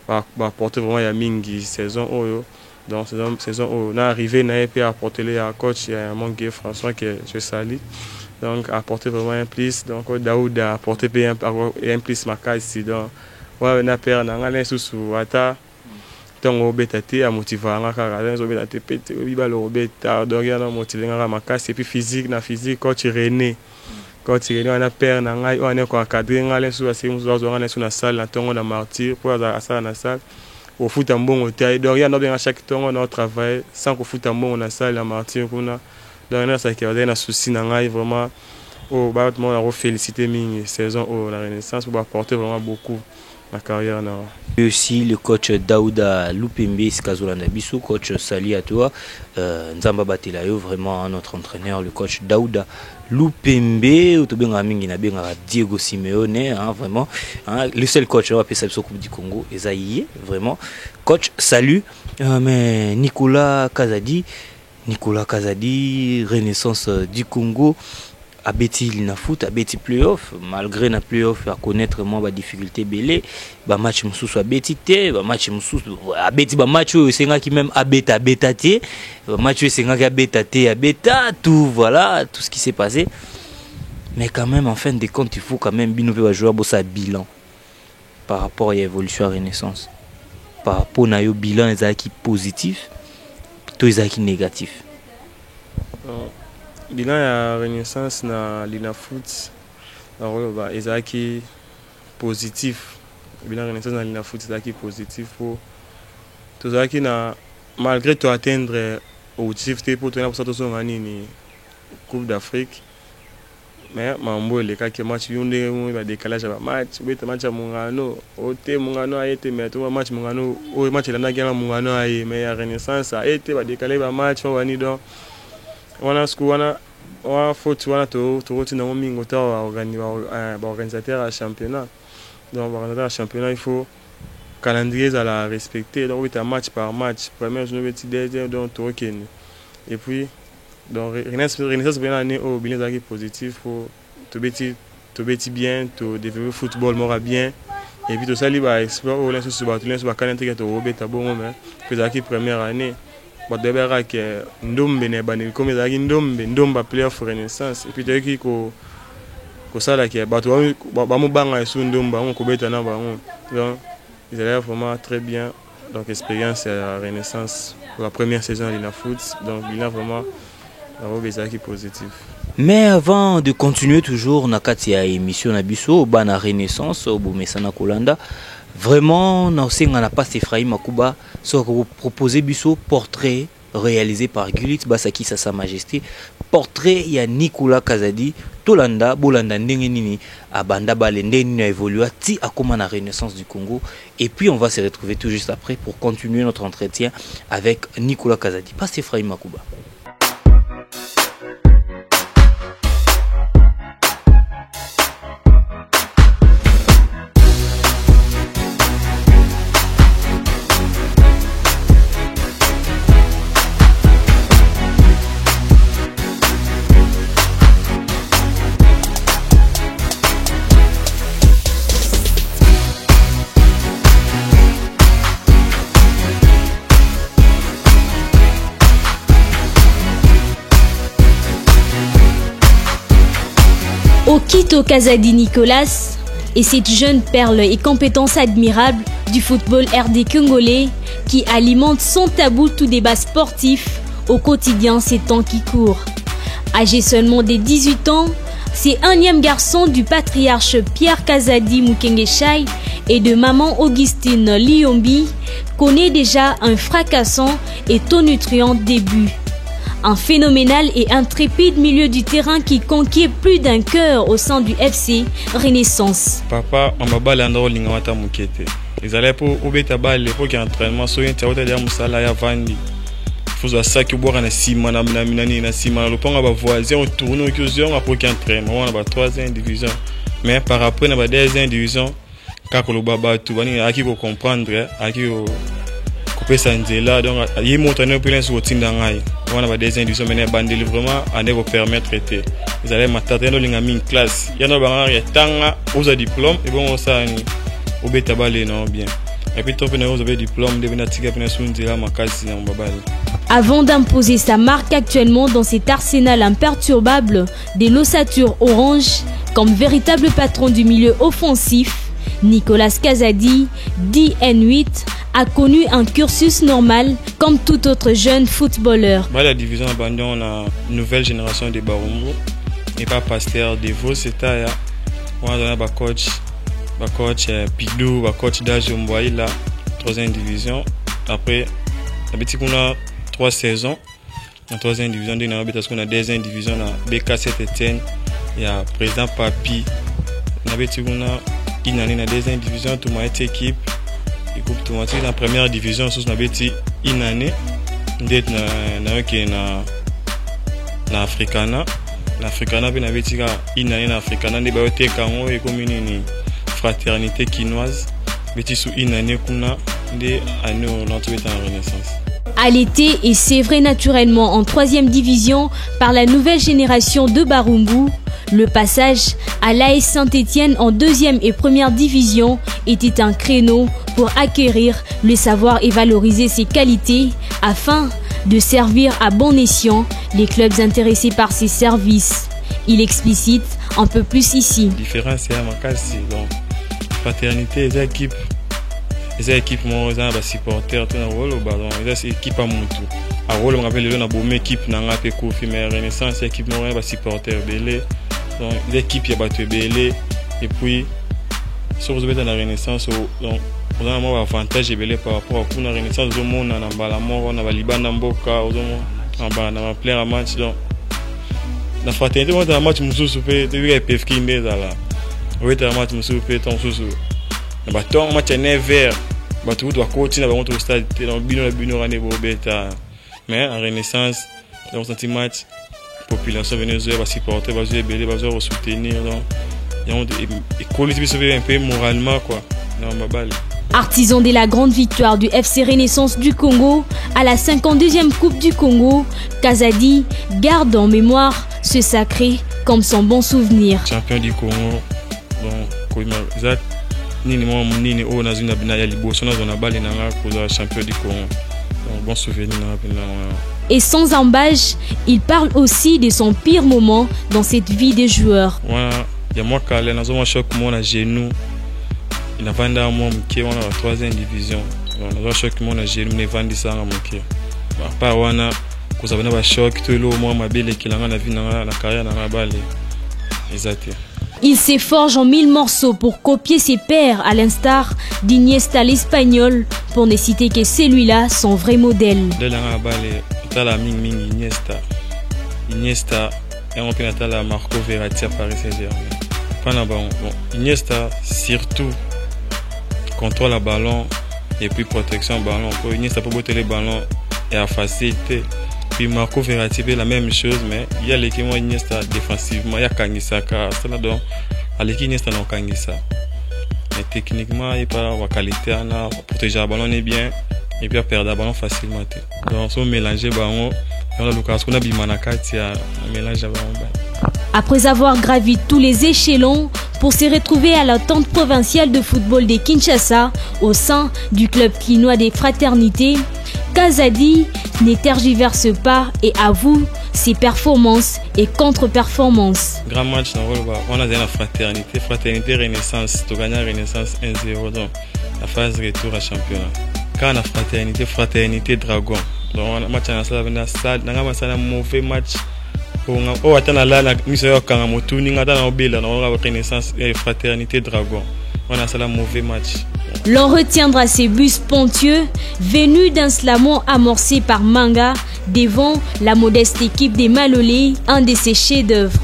ya mingi saison oyo. Donc saison on est arrivé na et apporter les coach mon gars François que je salue. Donc apporter vraiment un plus donc Daoud a apporté un plus Makassi donc ouais na père na ngale susu ata tongo betati a motiver ngaka zo betati pete biba lo beta donc ya na motiver ngaka Makassi et puis physique coach René on a père na ngai on est ko cadrer ngale susu asimu zo ngale susu na salle na tongo na martyr pour ça na salle au foot en bon hôtel donc il y a bien à chaque temps on a travaillé sans qu'au foot en bon on a ça la martyr qu'on a donc ça qui a un souci na ngai vraiment au battement on a félicité ming saison au la Renaissance pour apporter vraiment beaucoup la carrière na et aussi le coach Daouda Lupembe Skazolanda Bissou coach sali à toi Nzamba Batelayo vraiment notre entraîneur le coach Daouda Lupembe otobenga mingi na benga Diego Simeone vraiment le seul coach va passer sur Coupe du Congo Ezaïe vraiment coach salut mais Nicolas Kazadi Renaissance du Congo abeti na foot abeti playoff malgré na playoff à connaître moi ba difficulté belé ba match mususu abeti te ba match mususu abeti ba match senga qui même abeta te ba match senga qui abeta tout voilà tout ce qui s'est passé mais quand même en fin de compte il faut quand même binové va jouer bossa bilan par rapport à l'évolution à Renaissance? Par rapport à un bilan positif, tout est négatif. Le bilan à Renaissance na Lina Foot est positif. Le bilan à Renaissance na Lina Foot est positif pour tout ça qui n'a malgré tout atteindre l'objectif pour tenir pour ça tout une Coupe d'Afrique. Mais mambo le cas que match yonde ba décalage ba match beta match mungano ote mungano a été mais tout match mungano o match la na mungano a mais à Renaissance a été ba décaler ba match on vani donc wana sku wana wa faute wana to tina mingo ta organisateur à championnat donc organisateur à championnat il faut calendrier à la respecter donc oui match par match premier jour petit deuxième donc to ken et puis donc Renaissance bien année au bilan positif pour te bêtir bien te développer le football mora bien et puis tout ça il va explorer au l'insu sur va calendrier to obeta bon mais que ça qui première année ba debera que ndombe ne bani comme ça qui ndomba player for Renaissance et puis tu qui ko ça là que ba to ba mo banga sur ndomba on ko beta na ba donc ils allaient vraiment très bien donc expérience à Renaissance pour la première saison à Lina Foot donc il a vraiment positif. Mais avant de continuer toujours na kati ya émission na biso bana Renaissance au Bomesana Kolanda vraiment na osenga na passe Ephraim Makuba so ko proposer biso portrait réalisé par Gulit Basaki Sa Majesté portrait ya Nicolas Kazadi Tolanda bolanda ndenge nini abanda balende nini a évolué ti akoma na Renaissance du Congo et puis on va se retrouver tout juste après pour continuer notre entretien avec Nicolas Kazadi. Passe Ephraim Makuba. Okito Kazadi Nicolas est cette jeune perle et compétence admirable du football RD congolais qui alimente sans tabou tout débat sportif au quotidien ces temps qui courent. Âgé seulement de 18 ans, c'est unième garçon du patriarche Pierre Kazadi Mukengeshai et de maman Augustine Liombi connaît déjà un fracassant et tonitruant début. Un phénoménal et intrépide milieu du terrain qui conquiert plus d'un cœur au sein du FC Renaissance. Papa, on m'a balé en lingawata mukete. Ils allaient pour obéta balle l'époque d'entraînement, soyez tiawata derrière musala ya vandi. Faut ça que boire na sima na minani na sima le pont va voisin tourner au cœur après qu'entraînement on va 3e division. Mais par après na ba 2e division kakolo baba tout bani aki ko comprendre aki ko pesa nzela donc il monte un peu sur tinda ngai on a des indices mais bandeli vraiment à ne vous permettre traiter ils allaient m'attendre dans une classe il y en a ba tanga aux diplôme et bon ça ni obeta balé non bien et puis top vous avez diplôme de venatiga pena sur nzela makasi na mbabali. Avant d'imposer sa marque actuellement dans cet arsenal imperturbable des l'ossature orange comme véritable patron du milieu offensif, Nicolas Kazadi, dit N8, a connu un cursus normal comme tout autre jeune footballeur. La division abandonne, on a une nouvelle génération de Barumbo et pas Pasteur Devo, c'est-à-dire on a un coach Pidou, coach d'âge Mboaï, la 3e division. Après, on a 3 saisons. En 3e division, on a 2e division, on a BK Saint-Etienne, il y a président Papi. On a une année dans la 2e division, tout le monde équipe. Et groupe tout le monde dans la 1re division, on a une année d'être na Africana. L'Africana, on a une année dans l'Africana, on a une fraternité quinoise. On a une année qu'on a en Renaissance. À l'été et c'est vrai naturellement en 3e division par la nouvelle génération de Barumbu, le passage à l'AS Saint-Etienne en 2e et 1re division était un créneau pour acquérir le savoir et valoriser ses qualités afin de servir à bon escient les clubs intéressés par ses services. Il explicite un peu plus ici. La différence c'est à Makassi. Donc, fraternité, les équipes moi ils ont des supporters tout dans rôle au ballon, les équipes à Moutou. À rôle on appelle les bonne équipe nanga pe Kofi mais Renaissance équipe moi des supporters belé. Donc l'équipe y a battu belé et puis sur vous êtes dans la Renaissance donc on a un avantage belé par rapport à la Renaissance au monde na bala mort on a Liban Mboka au monde en bas na plein match donc la fraternité moi dans match mususu pe tu PF qui ndeza là. Oui dans match mususu pe ton mususu. Na baton match est vert. Batu doit continuer à monter au stade dans bino rane bobeta. Mais en Renaissance dans ce match population vénézuélienne va supporter va jouer belé va jouer soutenir donc il y a des collectifs un peu moralement quoi. Non ma balle. Artisan de la grande victoire du FC Renaissance du Congo à la 52e Coupe du Congo, Kazadi garde en mémoire ce sacré comme son bon souvenir. Champion du Congo, donc nini o na zuna bina ya liboso na zona bale na nga champion du Congo. Donc bon souvenir na. Et sans embâche, il parle aussi de son pire moment dans cette vie de joueur. Ouais, il y a moi calé na zona choc mon à genou. Il a vendu à moi qui est en 3e division. On a choc mon à genou ne vendu ça à mon qui. À part wana ko za bana choc tout le moi ma belle qui langa na vie na carrière na balle. Exact. Il s'efforce en 1000 morceaux pour copier ses pairs à l'instar d'Iniesta l'Espagnol, pour ne citer que celui-là, son vrai modèle. Iniesta et on peut la Marco Verratti à Paris Saint-Germain. Iniesta surtout contrôle le ballon et puis protection ballon. Pour Iniesta pour botter les ballons et à facilité. Puis Marco Verratti fait la même chose, mais il y a l'équipe Iniesta défensivement, il y a Kangisaka, c'est là donc à l'équipe Iniesta non Kangisa. Mais techniquement, il pas la qualité, protéger le ballon est bien et puis perdre le ballon facilement. Donc on mélange le ballon, on a l'occasion qu'on a bimanakati à mélanger le ballon. Après avoir gravi tous les échelons pour se retrouver à la tente provinciale de football de Kinshasa au sein du club quinois des fraternités, Kazadi ne tergiverse pas et avoue ses performances et contre-performances. Grand match, on a la fraternité Renaissance, tu gagnes Renaissance 1-0 dans la phase retour à championnat. Quand on a fraternité Dragon, donc on a match un mauvais match. On attend là la mission quand on tourne, on attend la Renaissance et fraternité Dragon. On a ça un mauvais match. L'on retiendra ces buts ponctueux venus d'un slamon amorcé par Manga devant la modeste équipe des Malolés, un de ses chefs-d'œuvre.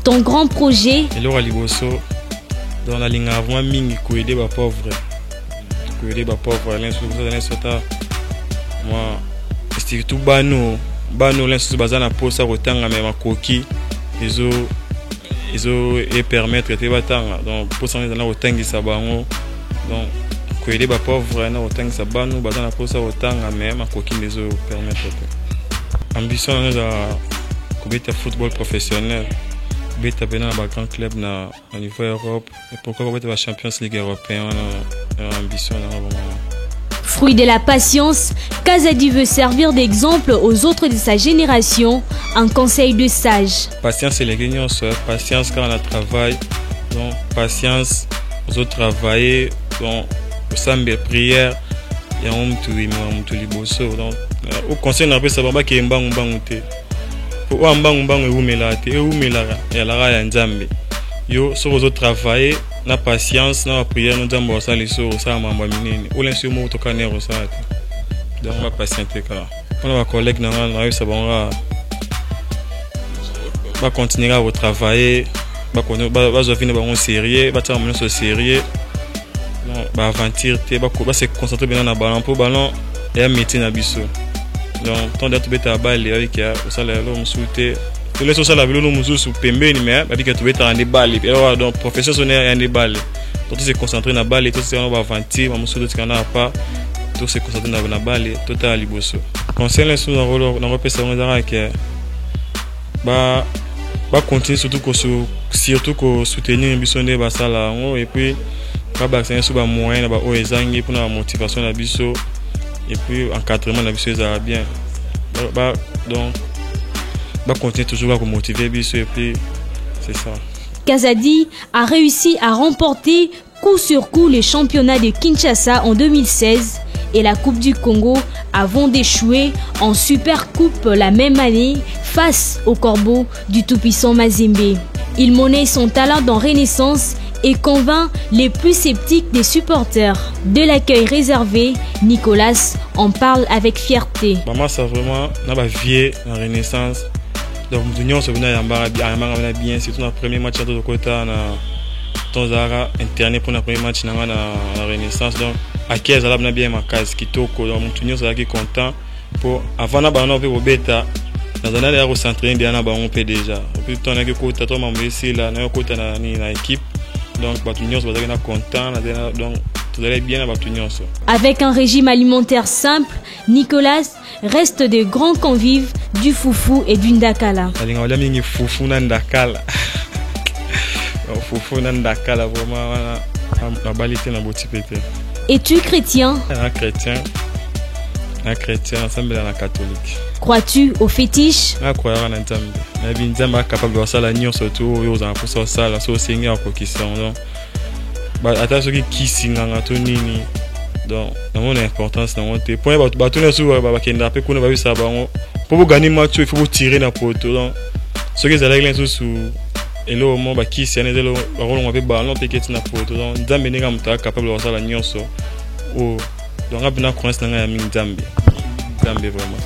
Ton grand projet. Et là, Liboso, dans la ligne avant, mingi aider les pauvres. Aider les pauvres, l'insota. Moi, c'est tout bano l'insota bazana posa rotanga mais ma coquille, ils ont permettre de batanga. Donc pour ça on a rotanga ça bango. Donc aider les pauvres, na rotanga ça bano bazana posa rotanga mais ma coquille les ont permettre. Ambition on a couper football professionnel. Beta dans un grand club au niveau Europe et pourquoi pas la Champions League européenne ambition. Fruit de la patience, Kazadi veut servir d'exemple aux autres de sa génération, un conseil de sage. Patience c'est les gagnants, patience quand on travaille, donc patience aux autres travailler, donc au sein de prière, il y a un tout liboso. Donc au conseil on appelle ça baba qui est mbangouté. Yo sur aux autres travailler na patience na prière nous avons ça les choses ça mamba minene ou l'insu mo to kanero ça donc ma patienter car on a collègue na ça va continuer à travailler va venir ba sérieux va faire mon sérieux va aventure va se concentrer bien na ballon pour ballon et un métier na biso. Donc tant d'être bête à balle avec au salaire l'homme souhaité tous les sociaux la vélo nous sous pembeni mais avec que tu bête en balle et alors donc professionnel en balle donc se concentrer na balle tout c'est on va avancer mais monsieur d'autres n'a pas tout se concentrer na balle total liboso conseil les sous dans rôle dans repère ça on dira que bah continuer surtout que soutenir Bissonde basala et puis ba c'est un moyen ba oezangi pour la motivation la biso et puis encadrement la biso ça bien donc continuer toujours à motiver biso et puis c'est ça. Kazadi a réussi à remporter coup sur coup les championnats de Kinshasa en 2016 et la Coupe du Congo avant d'échouer en Super Coupe la même année face au Corbeau du tout-puissant Mazembe. Il monnaie son talent dans Renaissance et convainc les plus sceptiques des supporters. De l'accueil réservé, Nicolas en parle avec fierté. Maman, ça vraiment, on a vie en Renaissance. Donc, nous sommes venus bien, surtout dans le premier match de Kota, on a interné pour le premier match dans la Renaissance. Donc, à qui elle a bien ma case qui toque, donc nous sommes contents pour avant d'avoir au bêta. Dans un année à recentrer, bien on peut déjà. Puis on a que Kota, toi m'as ici là, on a Kota dans l'équipe. Donc, nous sommes contents. Donc, vous allez bien avec l'union. Avec un régime alimentaire simple, Nicolas reste de grands convives du foufou et du ndakala. Foufou ndakala. Foufou ndakala vraiment la balité na botipete. Es-tu chrétien? Un chrétien ensemble dans la catholique. Crois-tu au fétiche? Je crois en Nzambe. Mais Nzambe est capable de faire la nion surtout aux enfants sur ça la so Seigneur pour qui sont donc ata ceux qui singanga to nini donc on a importance dans monter point ba tourner sur ba kenda pe kuna ba bisa ba pour gagner match il faut tirer na poto donc ceux qui allaient là sous et là mo ba qui c'est le rôle on va ballon pe na poto donc Nzambe n'est pas capable de faire la nion so oh donc on a bien connaissance na ya Nzambe vraiment.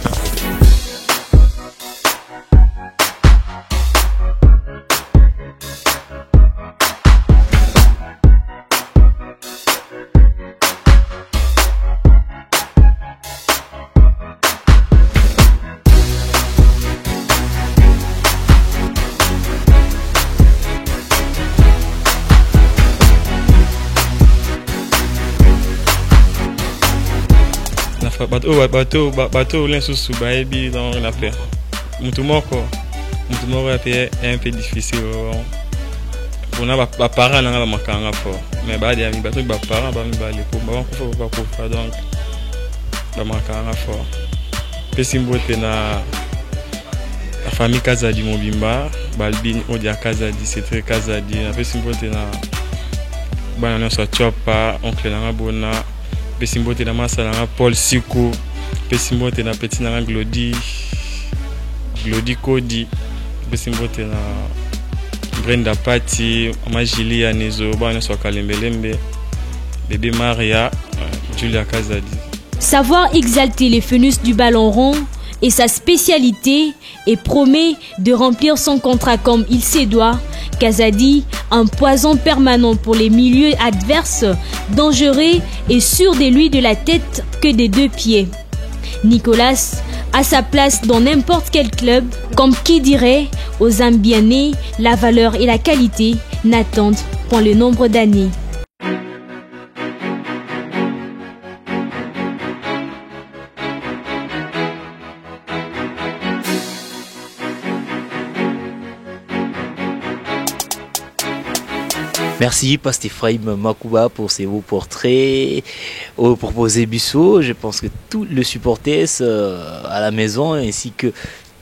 Bateau l'un sous baby dans la paix. Moutoumoko est un peu difficile. On a pas parents dans la makanga fort. Mais bah des amis bateau bah parents bah mi bah les pour bah on faut pas donc la makanga fort. Pesimbote na la famille Kazadi Mobimba, Balbin Odia Kazadi c'est très Kazadi. Pesimbote na bah na so chopa oncle na bona. Pesimbote na masa na Paul Siku. Pesimbote na petit na Glody Kodi. Pesimbote na Brenda Pati, Majili Anezo, Bana so Kalembelembe, bébé Maria, Julia Kazadi. Savoir exalter les Phénix du ballon rond est sa spécialité et promet de remplir son contrat comme il se doit. Kazadi, un poison permanent pour les milieux adverses, dangereux et sûr de lui de la tête que des deux pieds. Nicolas a sa place dans n'importe quel club, comme qui dirait aux Zambianais, la valeur et la qualité n'attendent point le nombre d'années. Merci Pasteur Ephraim Makuba pour ces beaux portraits proposés Bissot. Je pense que tous les supporters à la maison ainsi que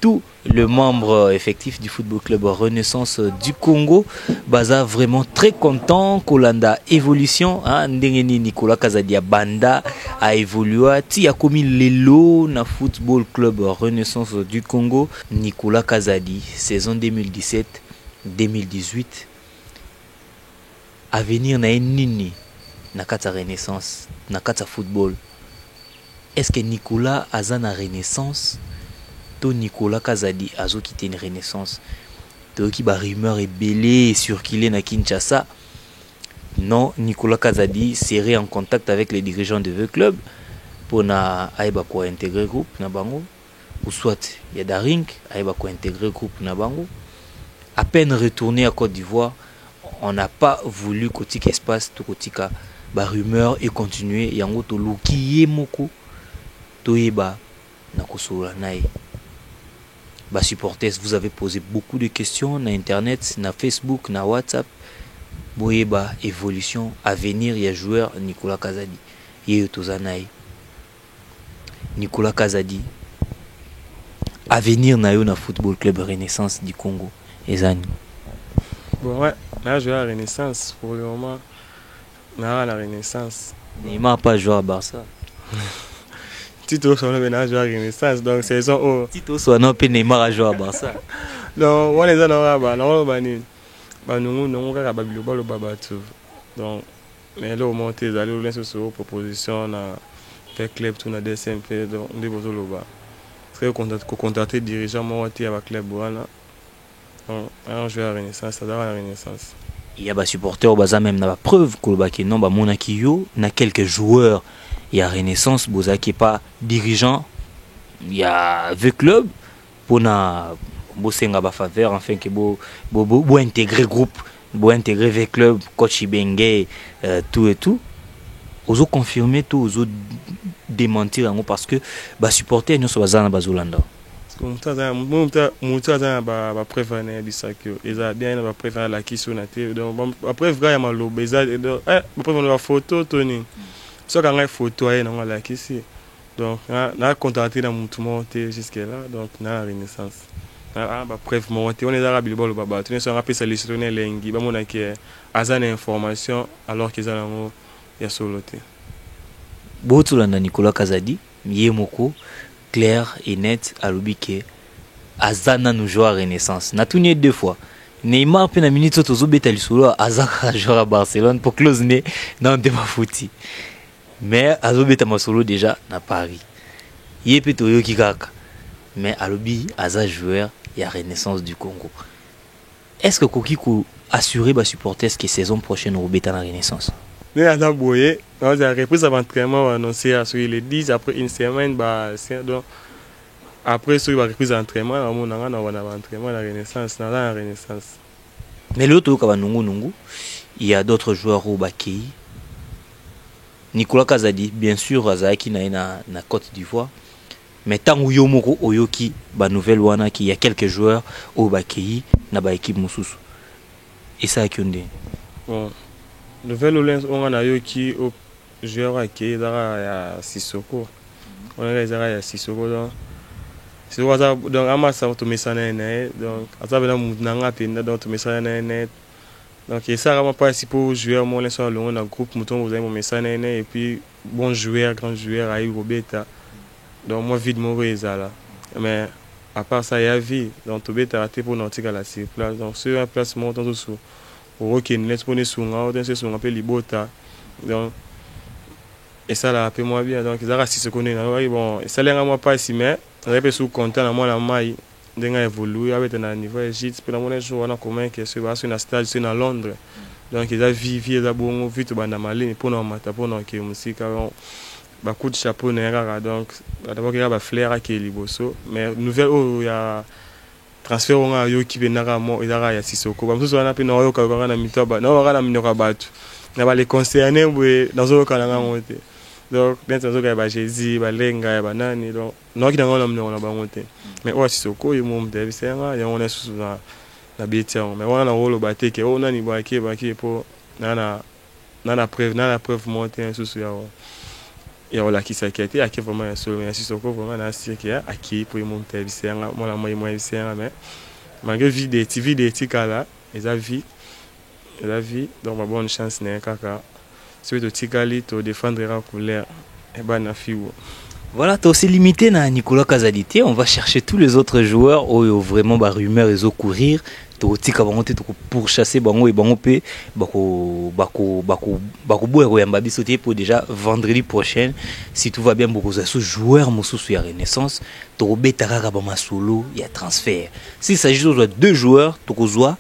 tous les membres effectifs du Football Club Renaissance du Congo baza vraiment très content qu'Olanda évolution ndengeni Nicolas Kazadi Banda a évolué ti a commis lelo na Football Club Renaissance du Congo. Nicolas Kazadi saison 2017-2018 avenir na nini na kata Renaissance na kata football. Est-ce que Nicolas aza na Renaissance to Nicolas Kazadi azo quitter une Renaissance to ki ba rumeur ebelé circulé na Kinshasa? Non, Nicolas Kazadi serait en contact avec les dirigeants de deux clubs pour na aiba ko intégrer groupe na bango ou soit il y a Daring aiba ko intégrer groupe na bango. À peine retourné à Côte d'Ivoire, on n'a pas voulu kotika espace to kotika ba rumeur et continuer yango to lukiye moko to yeba na kosola nae. Bah supporters, vous avez posé beaucoup de questions na internet, na Facebook, na WhatsApp. Boye ba évolution à venir, il y a joueur Nicolas Kazadi. Yé Tozanaï. Nicolas Kazadi. Avenir na yo na Football Club Renaissance du Congo. Ezani. Bon ouais, là je vais à la Renaissance pour le moment. Na la Renaissance. Neymar pas joué à Barça. Tito Sono a joué à la Renaissance donc saison où Tito Sono pe Neymar a joué à Barça. Donc on les a dans ba non ba ni. Ba nous ka ba bilo ba lo baba tout. Donc mais là au monter d'aller au laisser sur proposition na fait club tout na DSMP donc on débose lo ba. Très contacter dirigeant monter avec club voilà. Donc on joue à la Renaissance, ça dans la Renaissance. Il y a des supporters au Baza même na preuve que non ba monaki yo na quelques joueurs il y a Renaissance boza qui pas dirigeant il y a le club pour na bosenga ba faveur enfin que bo intégrer groupe bo intégrer le club coach Ibenge tout et tout ozo confirmer tout ozo démentir parce que ba supporter nous so baza na bazolanda mutaza ba prévenir bisakyo eza bien ba prévenir la kiso na te donc après vrai ya maloba eza ba prévenir la photo toni so ka ngai photo ay na la kisi donc na contacter na mutu monter jusque là donc na la Renaissance ba preuve monter on est arabe le baba toni so rappel ça listonner lengi ba mona ki azana information alors qu'ils ont ya soloté botulanda Nicolas Kazadi yemoko clair et net à l'obike azana nous jouer à Renaissance na tourné 2 fois Neymar pe na minute tozo betali solo azaka jouer à Barcelone pour close né dans débat footy mais azobeta masolo déjà na Paris yepe to yoki kaka mais alobi aza joueur ya Renaissance du Congo. Est-ce que koki ko assurer ba supporters que saison prochaine au beta na Renaissance? Nous avons boyé, on a repris son entraînement annoncé à sur les 10 après une semaine donc après sur la reprise d'entraînement on a entraînement la Renaissance dans la Renaissance. Mais l'autre ka nungu il y a d'autres joueurs au Bakei. Nicolas Kazadi bien sûr azaki na Côte d'Ivoire. Mais tant que yomoko oyoki ba nouvelle wana qui y a quelques joueurs au Bakei na ba équipe mususu. Et ça qui onde. Bon. Nouvelle Orleans on a yoki au joueur qui dara ya Sissoko. On a les ya Sissoko donc c'est ça donc amasa to mesana né donc azabela mutnanga penda donc to mesana né. Donc et ça vraiment participer aux joueurs moi laisse on a groupe mouton vous avez mon mesana né et puis bon joueur grand joueur aïe Robeta. Donc moi vide mon là. Mais à part ça il y a vie donc to beta raté pour nautique à la place donc sur un place montant tout sous ok laisse poner sur un peu libota donc et ça là peu moins bien donc ils a rassis se connaît bon et ça là moi pas ici mais on est sous content na moi la maille denga évoluer avec un niveau Égypte pour la monnaie jouer na comment que c'est sur un stade c'est dans Londres donc ils a vivi ils a bon vite banda malin pour nous mata pour nous que musique ba coup de chapeau nera donc d'abord il y a ba flair qui est liboso mais nouvelle il y a transfert on a yo qui venara mo idara ya Sissoko ba msusu wana pe na yo ka na mitoba na waka na minoka batu na ba les concernés dans zo ka na monte donc bien zo ka ba Jésus ba lenga ba nani donc no ki na ngona mno na ba monte mais o Sissoko yo mo mde bisenga ya on est sous na bietia mais wana na rolo ba teke o nani ba ki po na preuve monte sous ya wala kisakete aki vraiment solo mais Sissoko vraiment na siki ya aki pour monter bisenga moi la moi bisenga mais malgré vie des tikala ils a vie donc ma bonne chance n'est kaka celui de tikali to défendre la couleur et ben na fiwo. Voilà, tu aussi limité na Nicolas Kazadi, on va chercher tous les autres joueurs où vraiment ba rumeur ils courir to tika bangote to pour chasser bango et bango pe bako boya yamba bisoté pour déjà vendredi prochain si tout va bien beaucoup ça joueur mususu ya Renaissance to betaka ba masolo ya transfert. S'il s'agit de 2 joueurs to kozwa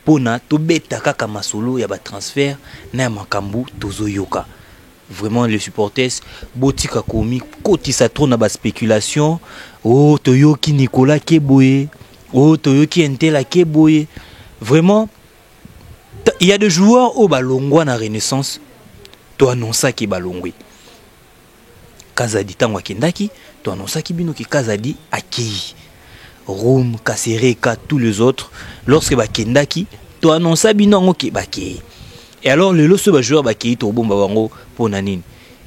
pona to betaka ka masolo ya ba transfert na makambu tozoyoka. Vraiment les supporters botika komi kotisa trop na ba spéculation oh toyoki Nicolas Keboye oh toyoki Entela Keboye vraiment il y a des joueurs au balongwa na Renaissance to annonça ki balongwe Kazadi tangwa kendaki to annonça ki bino ki Kazadi akei Roum, Kasereka, tous les autres, lorsque Bakendaki, tu annonces Binango qui Baki. Et alors, le lot de joueurs Baki, tu as pour Nanine.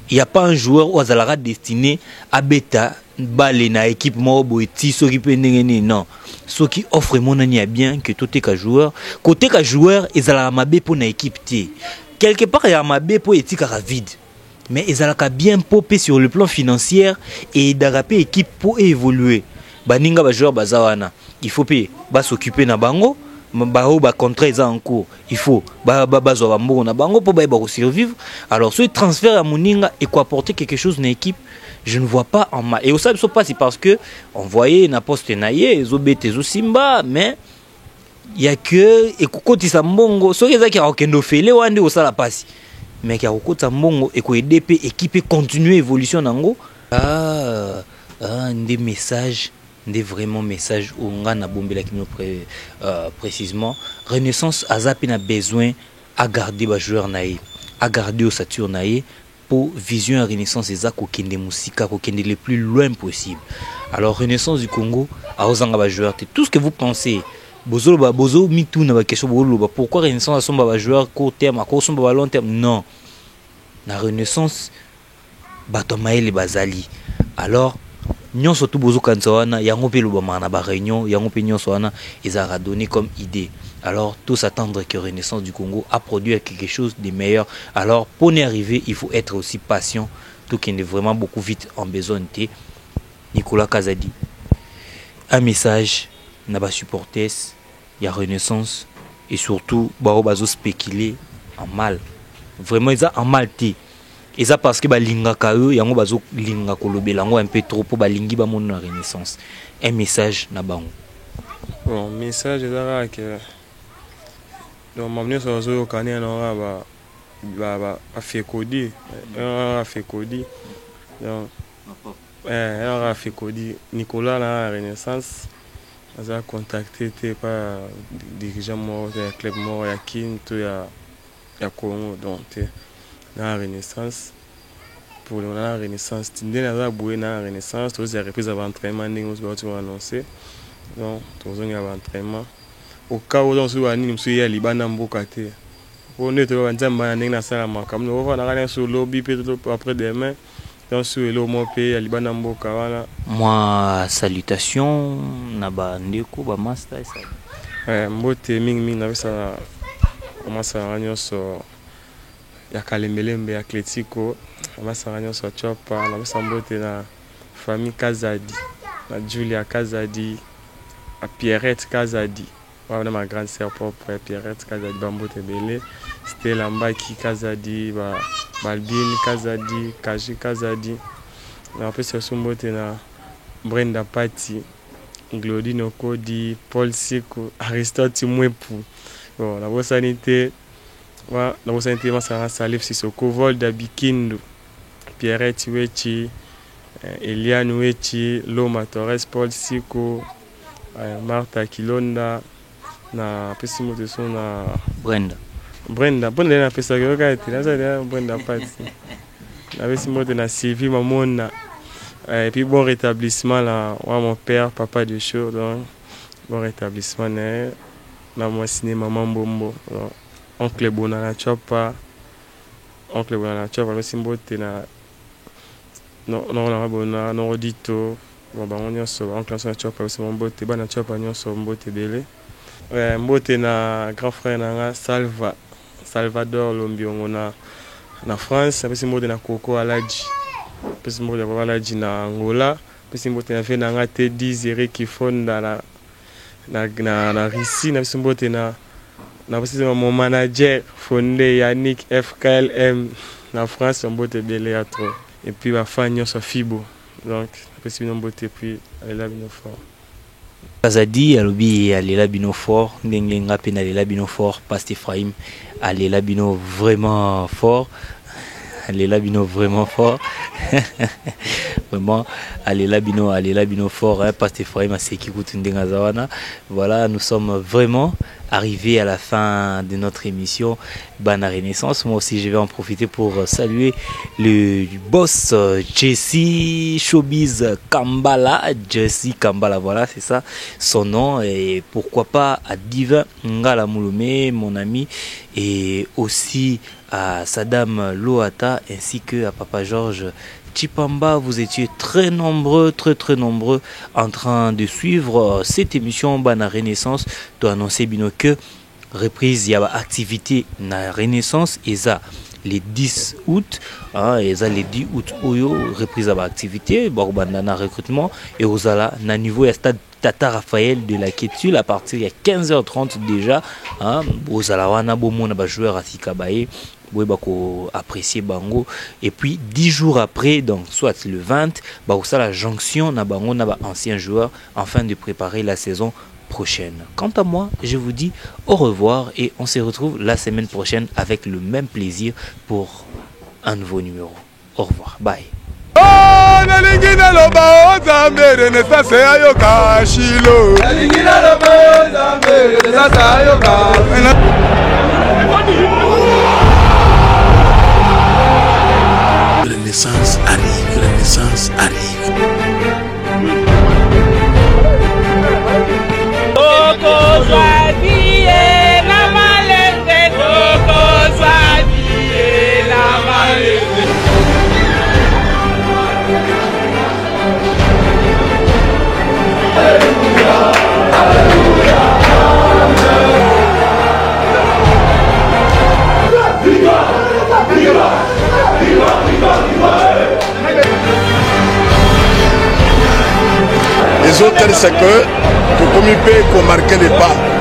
Il n'y a pas un joueur où Azalara destiné à Beta, Balena, équipe Moboiti, ceux qui peuvent non. Ceux qui offrent mon année à bien que tout est qu'un joueur. Côté qu'un joueur, ils ont Mabé pour une équipe. Quelque part, il y a Mabé pour éthique vide. Mais ils ont bien popé sur le plan financier et d'arraper équipe pour évoluer. Baninga ba joueur bazawana. Il faut payer, s'occuper na bango. Ba contrat est en cours. Il faut bazo bango na bango pour survivre. Alors ce transfert à Moninga et quoi apporter quelque chose dans l'équipe, je ne vois pas en mal. Et au ça pas c'est parce que on voyait na poste naie, zobete zo simba, mais il y a que et kokoti sa mbongo, so yeza ki akendo fele wande au sala passe. Mais ki akokoti sa mbongo et ko EDP équipe continuer évolution nango. Des messages, des vraiment messages où on a bombé la précisément. Renaissance a zappé na besoin à garder les joueurs naïfs, à garder au Saturne naïf pour vision à Renaissance et Zako Kende Moussika, Kende le plus loin possible. Alors Renaissance du Congo a osanga ba joueurs, tout ce que vous pensez. Bozo mitou na ba question pourquoi Renaissance a son ba joueur court terme, à cause son ba long terme. Non. La Renaissance batomaele bazali. Alors Nyon surtout bozo kanzawana yango pe lobama na ba réunion yango pe nyon soana ils a donné comme idée. Alors tous attendre que Renaissance du Congo a produit quelque chose de meilleur. Alors pour y arriver, il faut être aussi patient, tout qui est vraiment beaucoup vite en besoin de Nicolas Kazadi. Un message n'a pas supporté, il y a Renaissance et surtout bazo spéculer en mal. Vraiment ils ont en mal et ça parce que balinga kayo yango bazo linga kolobela ngo un peu trop pour balingi ba mon Renaissance. Un message na bango. Bon, message là que donc mamne so zo kane na ba fait codi a fait codi donc a fait codi Nicolas la Renaissance a contacté pas dirigeant mort de club mort ya Kinto ya Congo donc la Renaissance pour la Renaissance tindé na boué na Renaissance tous les reprises avant entraînement nous va annoncer donc tous les entraînement au cas où on se voit ni monsieur ya libana mbokate pour ne te voir nzamba na sala makam no va na aller sur lobby peut-être après demain donc sur le mot pays ya libana mboka wana moi salutations na ba ndeko ba master ça mbote mingi na ça commence à ranyoso ya Kalembelembe ya Atletico amasanganyo so chopa na msambote na famille Kazadi na Julia Kazadi a Pierrette Kazadi wana ma grande sœur propre Pierrette Kazadi bambote belé Stella Mbaki Kazadi Balbine Kazadi Kaji Kazadi na pesa sombote na Brenda Pati Glodino Kodi Paul Siko Aristote Mwepu bon la sanité wa na santé masana Salif Sissoko Volda Bikindu Pierrette Wechi Eliane Wechi Loma Torres Paul Siko Martha Kilonda na pesimo de son na Brenda na pesa que ka na Brenda Pati na pesimo de na Sylvie Mamona et puis bon rétablissement là mon père papa de show donc bon rétablissement na moi cinéma Mambombo oncle Bonana Chopa merci mbote na non bona no audito ba onyoso oncle Chopa aussi mbote bana Chopa nyonso mbote belé mbote na grand frère na Salvador Lombiongo na France merci mbote na Coco Aladji merci mbote na Aladji na Angola merci mbote na fait na te 10 Eric qui fonda na Russie merci mbote na mon manager fondé Yannick FKLM na France on botte belé à trop et puis ma famille sur Fibo donc après on botte puis aller là bino fort Kazadi alobi aller là bino fort ngenga pena aller là bino fort Pasteur Ephraim aller là bino vraiment fort Alela Bino vraiment fort. Vraiment, Alela Bino fort, hein, parce que voilà, nous sommes vraiment arrivés à la fin de notre émission Bana Renaissance. Moi aussi, je vais en profiter pour saluer le boss Jesse Showbiz Kambala. Jesse Kambala, voilà, c'est ça son nom. Et pourquoi pas à Divin Ngala Mouloumé, mon ami, et aussi à Saddam Loata, ainsi que à Papa Georges Chipamba. Vous étiez très nombreux en train de suivre cette émission Bana Renaissance. Doit annoncer bino que reprise, il y a activité na Renaissance et ça les 10 août, et ça les 10 août reprise à activité, bandana recrutement et aux ala na niveau ya stade Tata Raphaël de la Kétule à partir de 15h30 déjà, aux ala wana bomo na ba joueur Asika Baye. Apprécier bango et puis 10 jours après, donc soit le 20, ça la jonction na bango na ba anciens joueurs afin de préparer la saison prochaine. Quant à moi, je vous dis au revoir et on se retrouve la semaine prochaine avec le même plaisir pour un nouveau numéro. Au revoir, bye. Renaissance arrive, Renaissance arrive. Les autres, c'est que, comme il peut marquer les pas.